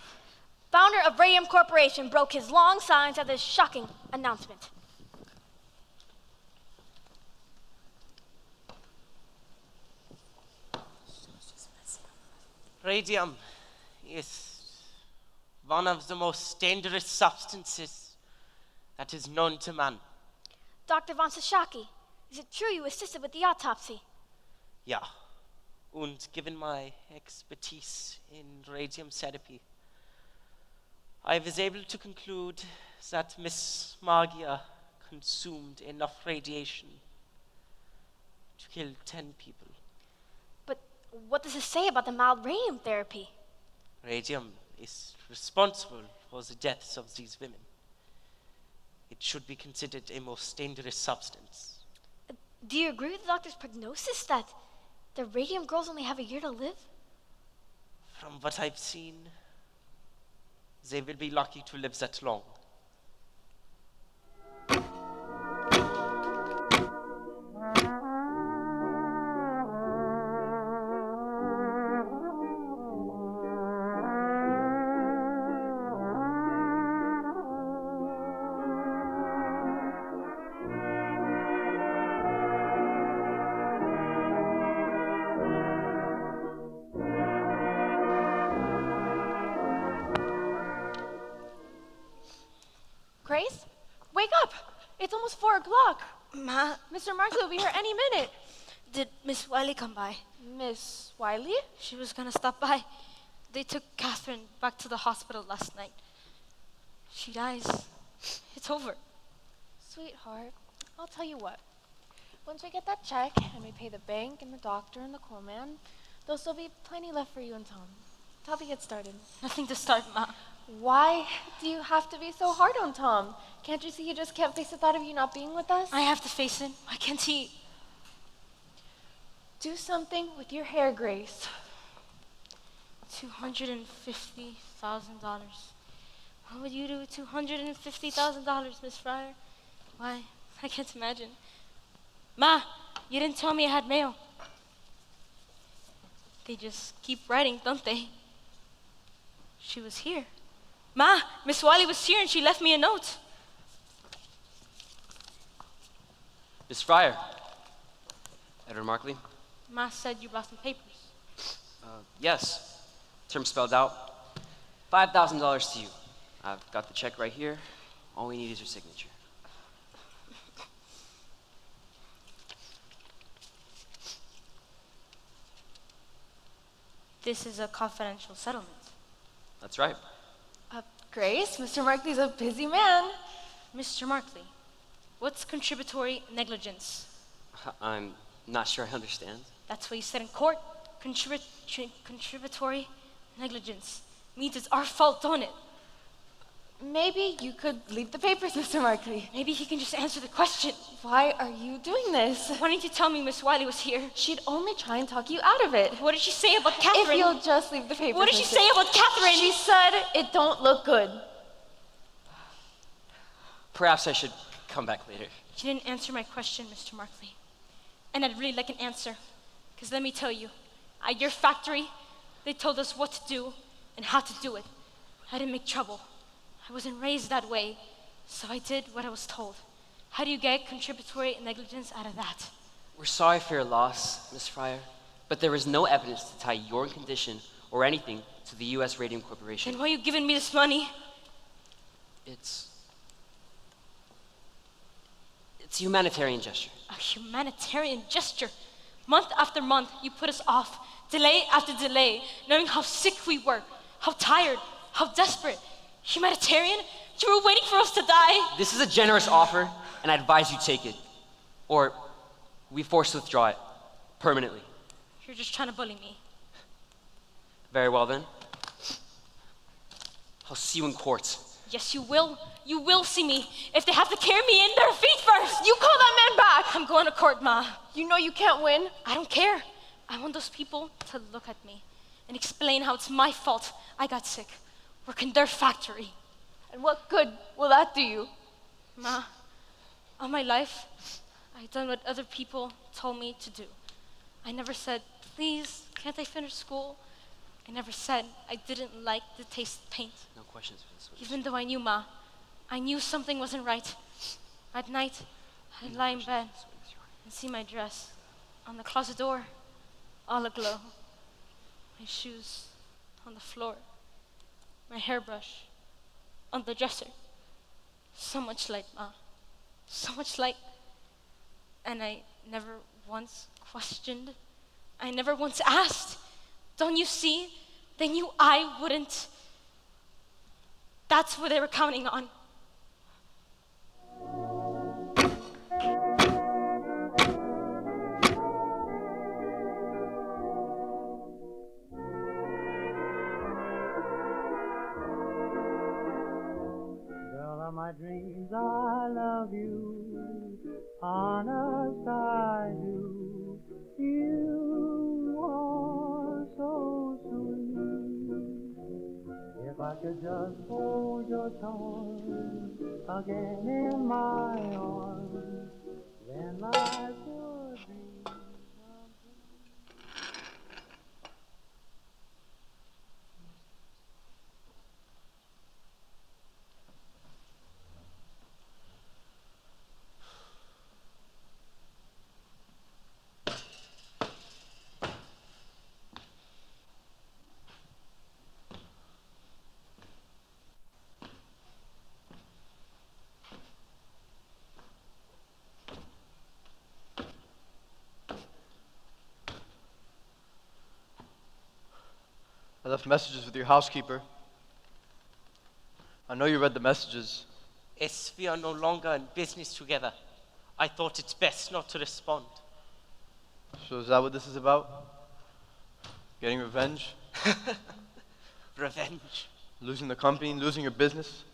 founder of Radium Corporation broke his long silence at this shocking announcement. Radium is one of the most dangerous substances that is known to man. Dr. Von Sashaki, is it true you assisted with the autopsy? Yeah. And given my expertise in radium therapy, I was able to conclude that Miss Magia consumed enough radiation to kill 10 people. But what does it say about the mild radium therapy? Radium is responsible for the deaths of these women. It should be considered a most dangerous substance. Do you agree with the doctor's prognosis that the radium girls only have a year to live? From what I've seen, they will be lucky to live that long. o'clock. Ma, Mr. Markley will be here any minute. did Miss Wiley come by? Miss Wiley? She was gonna stop by. They took Catherine back to the hospital last night. She dies. It's over. Sweetheart, I'll tell you what. Once we get that check and we pay the bank and the doctor and the coal man, there'll still be plenty left for you and Tom. It's how we get started. Nothing to start, Ma. Why do you have to be so hard on Tom? Can't you see he just can't face the thought of you not being with us? I have to face it. Why can't he? Do something with your hair, Grace. $250,000. What would you do with $250,000, Miss Fryer? Why, I can't imagine. Ma, you didn't tell me I had mail. They just keep writing, don't they? She was here. Ma, Miss Wiley was here and she left me a note. Miss Fryer. Edward Markley. Ma said you brought some papers. Yes. Term spelled out. $5,000 to you. I've got the check right here. All we need is your signature. This is a confidential settlement. That's right. Grace, Mr. Markley's a busy man. Mr. Markley, what's contributory negligence? I'm not sure I understand. That's what you said in court. Contributory negligence means it's our fault, don't it? Maybe you could leave the papers, Mr. Markley. Maybe he can just answer the question. Why are you doing this? Why didn't you tell me Miss Wiley was here? She'd only try and talk you out of it. What did she say about Catherine? If you'll just leave the papers. What did she say about Catherine? She said it don't look good. Perhaps I should come back later. You didn't answer my question, Mr. Markley. And I'd really like an answer. Because let me tell you, at your factory, they told us what to do and how to do it. I didn't make trouble. I wasn't raised that way, so I did what I was told. How do you get contributory negligence out of that? We're sorry for your loss, Miss Fryer, but there is no evidence to tie your condition or anything to the U.S. Radium Corporation. Then why are you giving me this money? It's a humanitarian gesture. A humanitarian gesture. Month after month, you put us off, delay after delay, knowing how sick we were, how tired, how desperate. Humanitarian? You were waiting for us to die. This is a generous offer, and I advise you take it. Or we force to withdraw it permanently. You're just trying to bully me. Very well then. I'll see you in court. Yes, you will. You will see me. If they have to carry me in their feet first. You call that man back. I'm going to court, Ma. You know you can't win. I don't care. I want those people to look at me and explain how it's my fault I got sick. Work in their factory. And what good will that do you? Ma, all my life, I've done what other people told me to do. I never said, please, can't I finish school? I never said I didn't like the taste of paint. No questions for this one. Even though I knew, Ma, I knew something wasn't right. At night, I'd lie in bed and see my dress on the closet door, all aglow. My shoes on the floor. My hairbrush on the dresser. So much light, Ma. So much light. And I never once questioned. I never once asked. Don't you see? They knew I wouldn't. That's what they were counting on. Girl of my dreams, I love you. Honest, I do. You are so sweet. If I could just hold your charms again in my arms, then life would be. I left messages with your housekeeper. I know you read the messages. As we are no longer in business together, I thought it's best not to respond. So is that what this is about? Getting revenge? Revenge. Losing the company, losing your business?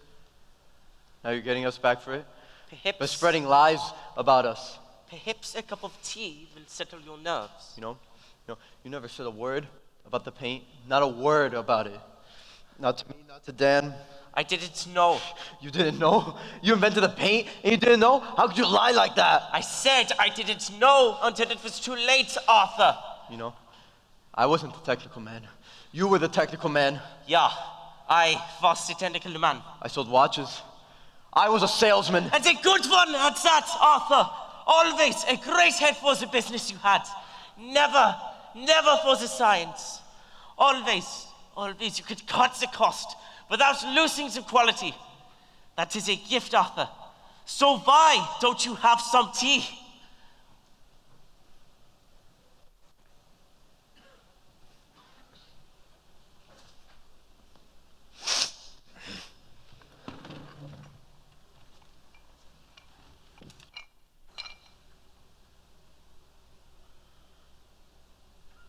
Now you're getting us back for it? Perhaps. By spreading lies about us. Perhaps a cup of tea will settle your nerves. You never said a word about the paint. Not a word about it. Not to me, not to Dan. I didn't know. You didn't know? You invented the paint and you didn't know? How could you lie like that? I said I didn't know until it was too late, Arthur. I wasn't the technical man. You were the technical man. Yeah, I was the technical man. I sold watches. I was a salesman. And a good one at that, Arthur. Always a great head for the business you had. Never for the science. Always you could cut the cost without losing the quality. That is a gift, Arthur. So why don't you have some tea?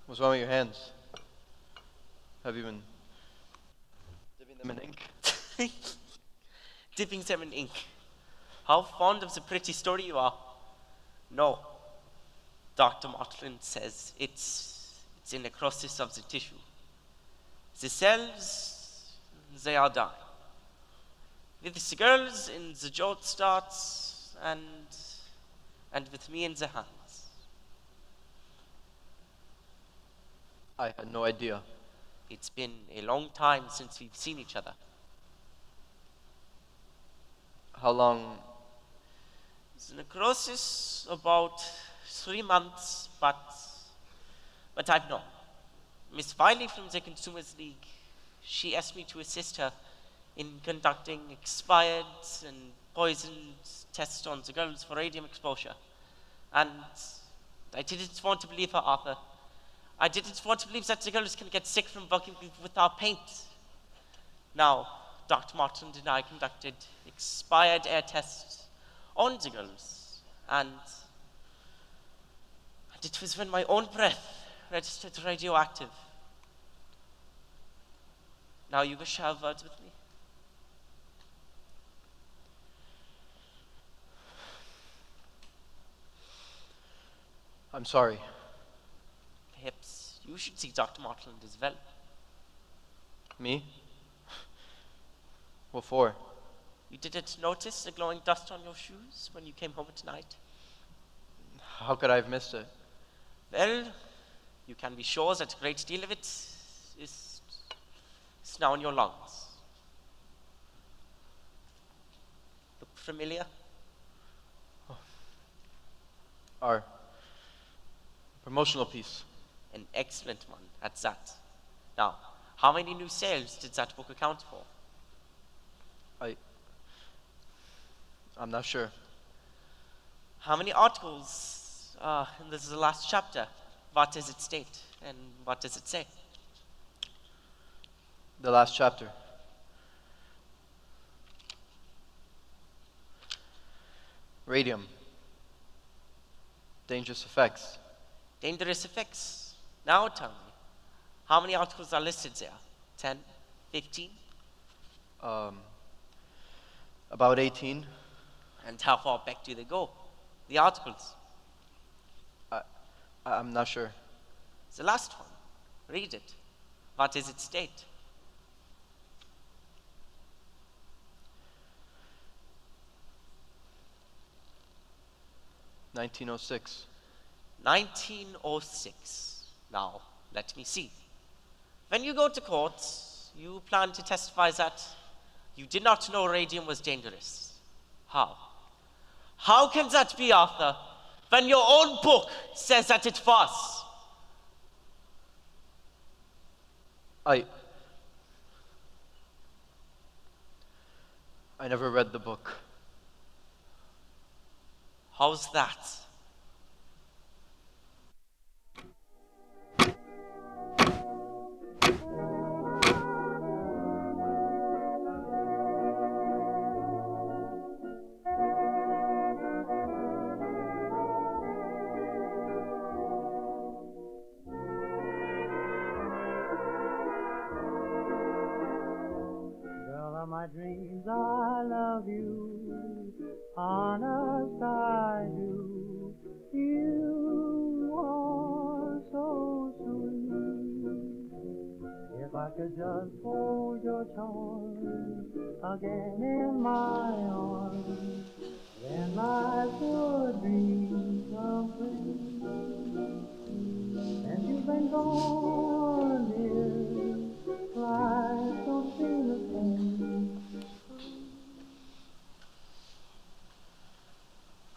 What's wrong with your hands? Have you been dipping them in ink? Dipping them in ink. How fond of the pretty story you are. No. Dr. Martland says it's in the necrosis of the tissue. The cells, they are dying. With the girls in the jolt starts and with me in the hands. I had no idea. It's been a long time since we've seen each other. How long? The necrosis, about 3 months, but I've known. Miss Wiley from the Consumers League, she asked me to assist her in conducting expired and poisoned tests on the girls for radium exposure. And I didn't want to believe her, Arthur. I didn't want to believe that the girls can get sick from working with our paint. Now, Dr. Martin and I conducted expired air tests on the girls, and it was when my own breath registered radioactive. Now you wish to have words with me? I'm sorry. Perhaps you should see Dr. Martland as well. Me? What for? You didn't notice the glowing dust on your shoes when you came home at night? How could I have missed it? Well, you can be sure that a great deal of it is now in your lungs. Look familiar? Our promotional piece. An excellent one at that. Now, how many new sales did that book account for? I'm not sure. How many articles? And this is the last chapter. What does it state and what does it say? The last chapter. Radium. Dangerous effects. Dangerous effects. Now tell me, how many articles are listed there? 10? 15? About 18. And how far back do they go? The articles? I'm not sure. The last one. Read it. What does it state? "1906. 1906. Now, let me see. When you go to court, you plan to testify that you did not know radium was dangerous. How? How can that be, Arthur, when your own book says that it was? I never read the book. How's that? my dreams I love you, honest I do. You are so sweet. If I could just hold your charms again in my arms, then life would be complete. And you've been gone, dear, life don't seem the same.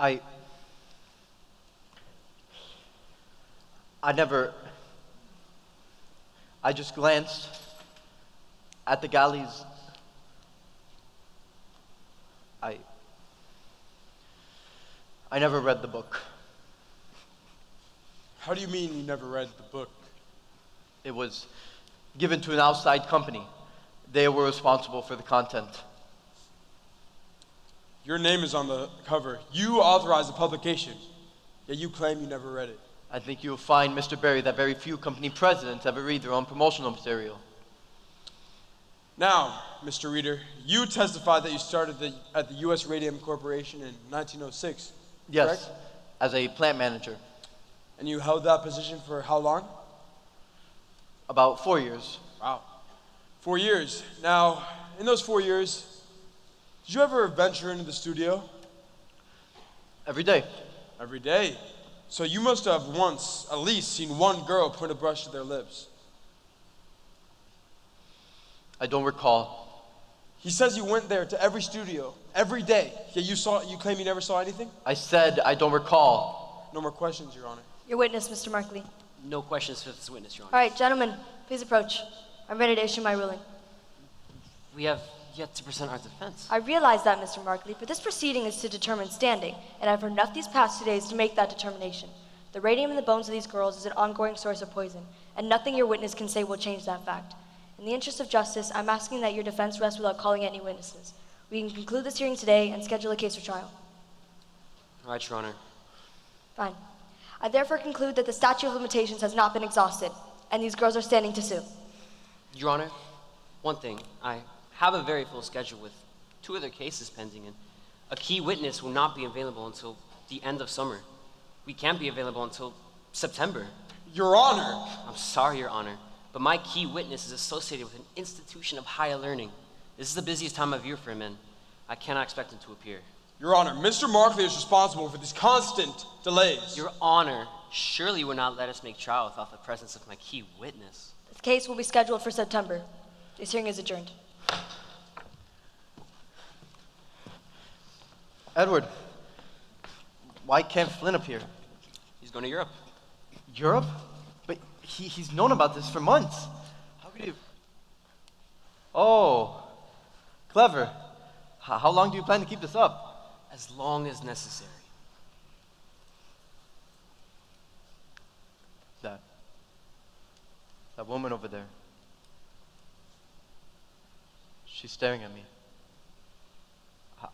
I never. I just glanced at the galleys. I never read the book. How do you mean you never read the book? It was given to an outside company. They were responsible for the content. Your name is on the cover. You authorized the publication, yet you claim you never read it. I think you'll find, Mr. Berry, that very few company presidents ever read their own promotional material. Now, Mr. Reader, you testified that you started at the U.S. Radium Corporation in 1906, Yes, correct? as a plant manager. And you held that position for how long? About 4 years. Wow. 4 years. Now, in those 4 years, did you ever venture into the studio? Every day. Every day? So you must have once, at least, seen one girl put a brush to their lips. I don't recall. He says you went there to every studio, every day, yet you claim you never saw anything? I said I don't recall. No more questions, Your Honor. Your witness, Mr. Markley. No questions for this witness, Your Honor. All right, gentlemen, please approach. I'm ready to issue my ruling. We have yet to present our defense. I realize that, Mr. Markley, but this proceeding is to determine standing, and I've heard enough these past 2 days to make that determination. The radium in the bones of these girls is an ongoing source of poison, and nothing your witness can say will change that fact. In the interest of justice, I'm asking that your defense rest without calling any witnesses. We can conclude this hearing today and schedule a case for trial. All right, Your Honor. Fine. I therefore conclude that the statute of limitations has not been exhausted, and these girls are standing to sue. Your Honor, one thing. I have a very full schedule with 2 other cases pending, and a key witness will not be available until the end of summer. We can't be available until September. Your Honor! I'm sorry, Your Honor, but my key witness is associated with an institution of higher learning. This is the busiest time of year for him, and I cannot expect him to appear. Your Honor, Mr. Markley is responsible for these constant delays. Your Honor, surely you would not let us make trial without the presence of my key witness. This case will be scheduled for September. This hearing is adjourned. Edward, why can't Flynn appear? He's going to Europe. Europe? But he's known about this for months. How could he... Oh, clever. How long do you plan to keep this up? As long as necessary. That woman over there. She's staring at me.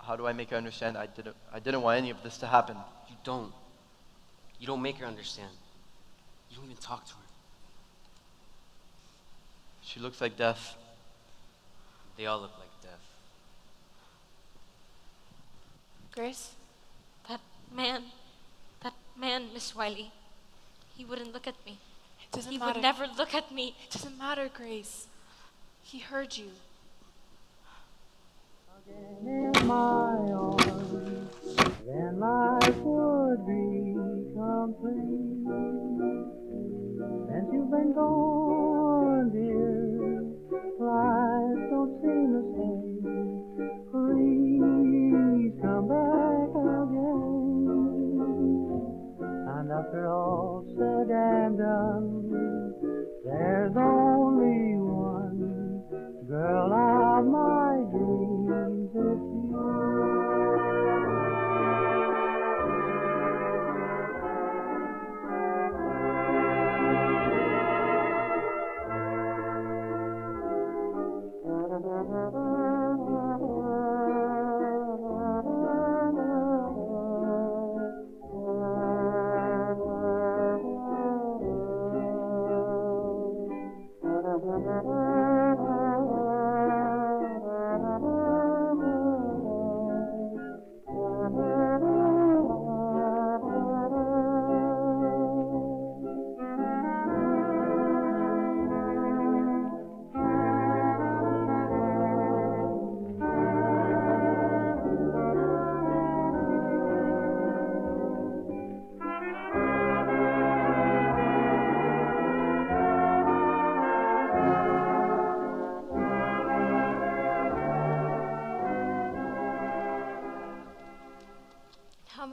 How do I make her understand I didn't want any of this to happen? You don't. You don't make her understand. You don't even talk to her. She looks like death. They all look like death. Grace, that man, Miss Wiley, he wouldn't look at me. It doesn't He matter. would never look at me. It doesn't matter, Grace. He heard you. In my arms, then life would be complete. Since you've been gone, dear, life don't seem the same. Please come back again. And after all said and done, there's only one girl of my dreams, it's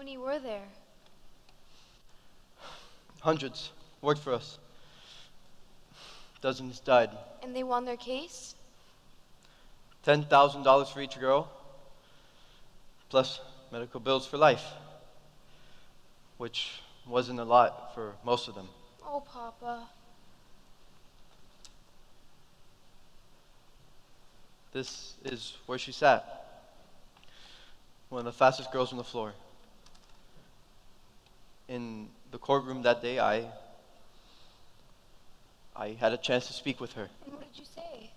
many were there? Hundreds worked for us. Dozens died. And they won their case? $10,000 for each girl, plus medical bills for life, which wasn't a lot for most of them. Oh, Papa. This is where she sat. One of the fastest girls on the floor. In the courtroom that day, I had a chance to speak with her. And what did you say?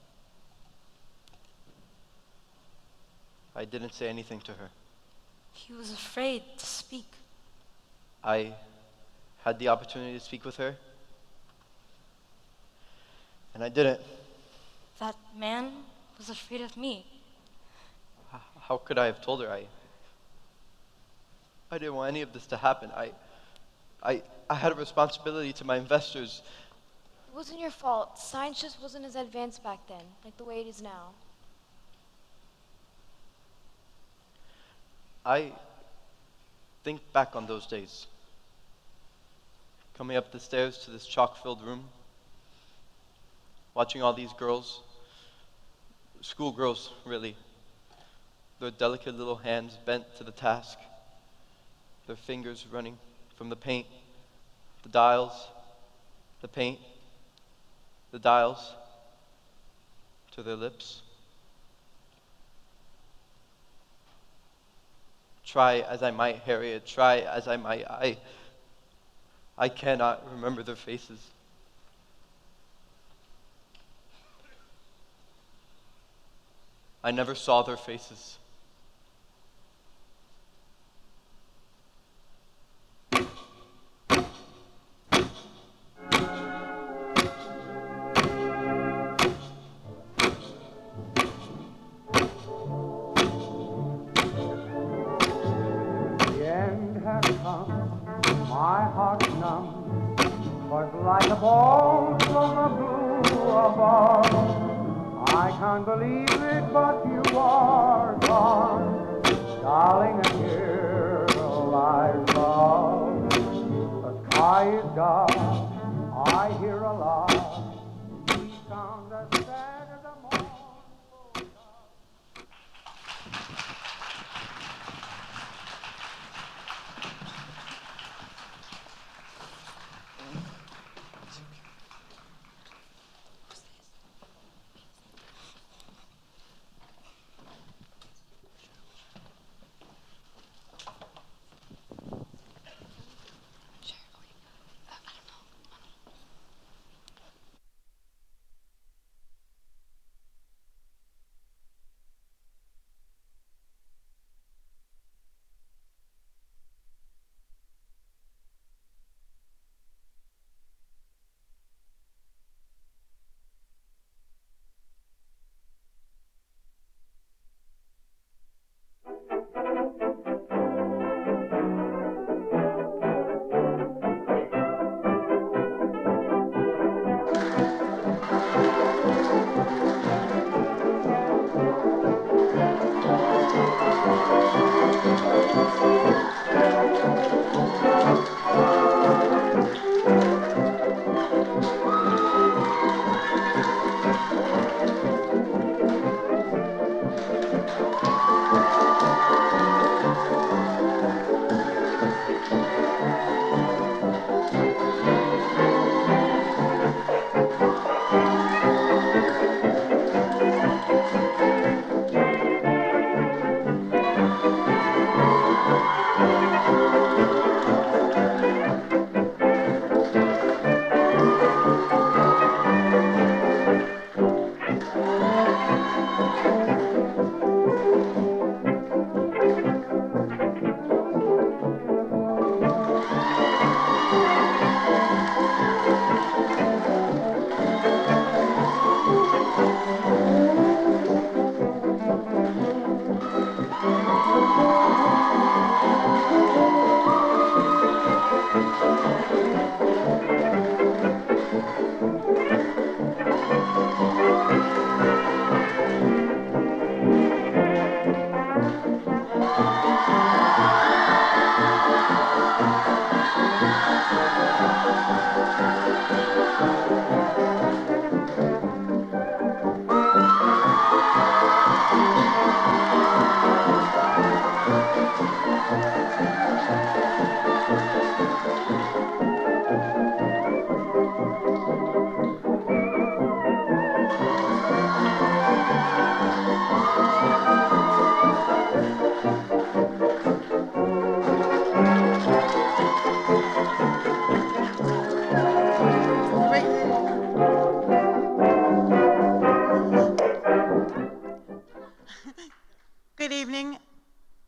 I didn't say anything to her. He was afraid to speak. I had the opportunity to speak with her, and I didn't. That man was afraid of me. How could I have told her? I didn't want any of this to happen. I had a responsibility to my investors. It wasn't your fault. Science just wasn't as advanced back then, like the way it is now. I think back on those days. Coming up the stairs to this chalk-filled room, watching all these girls, schoolgirls really, their delicate little hands bent to the task, their fingers running from the paint, the dials, the paint, the dials, to their lips. Try as I might, Harriet, try as I might, I cannot remember their faces. I never saw their faces. The end has come, my heart's numb, 'twas like a ball from the blue above. I can't believe it, but you are gone, darling, a girl I love. The sky is dark, I hear a lark, he sounds as sad as a mournful dove.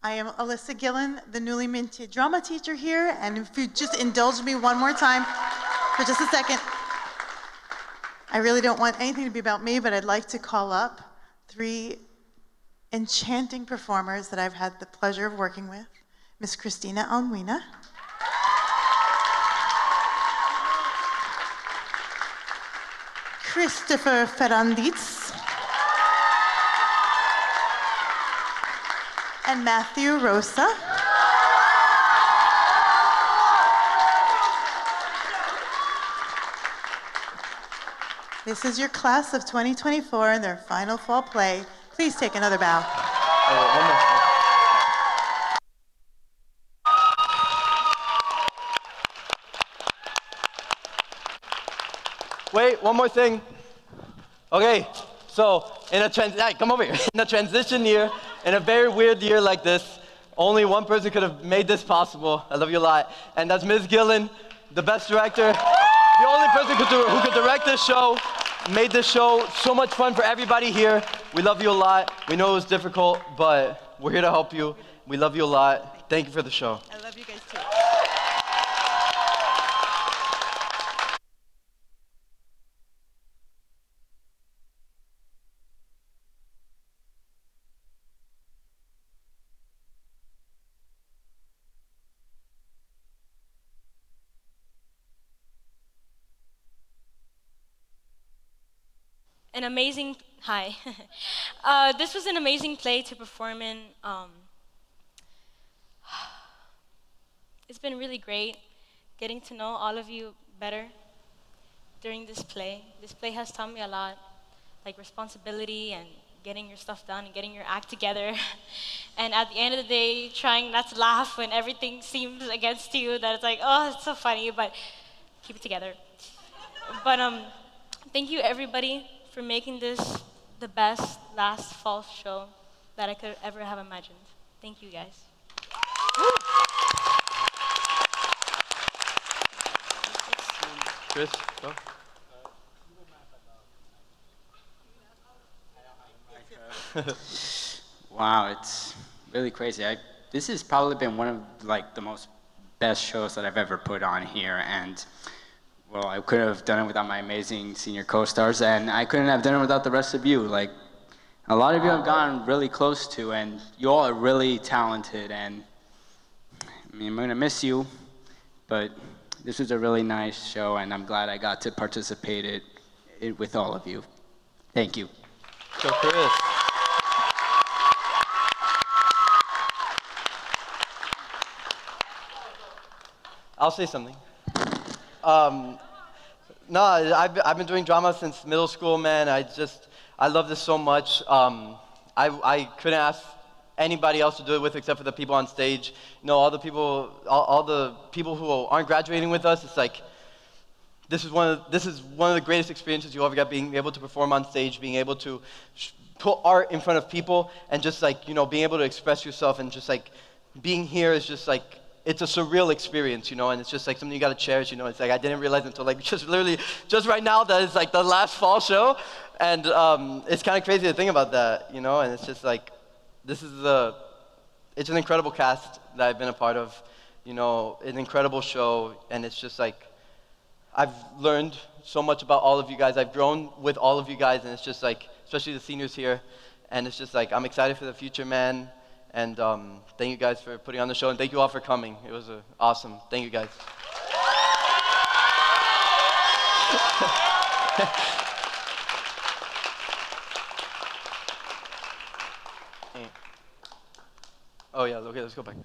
I am Alyssa Gillen, the newly minted drama teacher here, and if you just indulge me one more time for just a second. I really don't want anything to be about me, but I'd like to call up 3 enchanting performers that I've had the pleasure of working with. Miss Christina Almuina. Christopher Ferranditz. And Matthew Rosa. This is your class of 2024 in their final fall play. Please take another bow. Wait, one more thing. Okay, so come over here. In a transition year, in a very weird year like this, only one person could have made this possible. I love you a lot. And that's Ms. Gillen, the best director, the only person who could direct this show, made this show so much fun for everybody here. We love you a lot. We know it was difficult, but we're here to help you. We love you a lot. Thank you for the show. I love you guys too. An amazing, hi. This was an amazing play to perform in. It's been really great getting to know all of you better during this play. This play has taught me a lot, like responsibility and getting your stuff done and getting your act together. And at the end of the day, trying not to laugh when everything seems against you, that it's like, oh, it's so funny, but keep it together. But thank you everybody for making this the best last fall show that I could ever have imagined. Thank you guys. Chris, go. Wow, it's really crazy. This has probably been one of the most best shows that I've ever put on here, and well, I couldn't have done it without my amazing senior co-stars, and I couldn't have done it without the rest of you. Like, a lot of you I've gotten really close to, and you all are really talented, and I mean, I'm gonna miss you, but this was a really nice show, and I'm glad I got to participate it with all of you. Thank you. So Chris. I'll say something. No, I've been doing drama since middle school, man. I love this so much. I couldn't ask anybody else to do it with except for the people on stage. You know, all the people who aren't graduating with us. It's like this is one of the greatest experiences you ever get, being able to perform on stage, being able to put art in front of people, and just like, you know, being able to express yourself, and just like being here is just like, it's a surreal experience, you know, and it's just like something you gotta cherish, you know. It's like I didn't realize until like just right now that it's like the last fall show, and it's kind of crazy to think about that, you know. And it's just like it's an incredible cast that I've been a part of, you know, an incredible show, and it's just like I've learned so much about all of you guys. I've grown with all of you guys, and it's just like, especially the seniors here, and it's just like I'm excited for the future, man. And thank you guys for putting on the show, and thank you all for coming. It was awesome. Thank you guys. Oh yeah, okay, let's go back.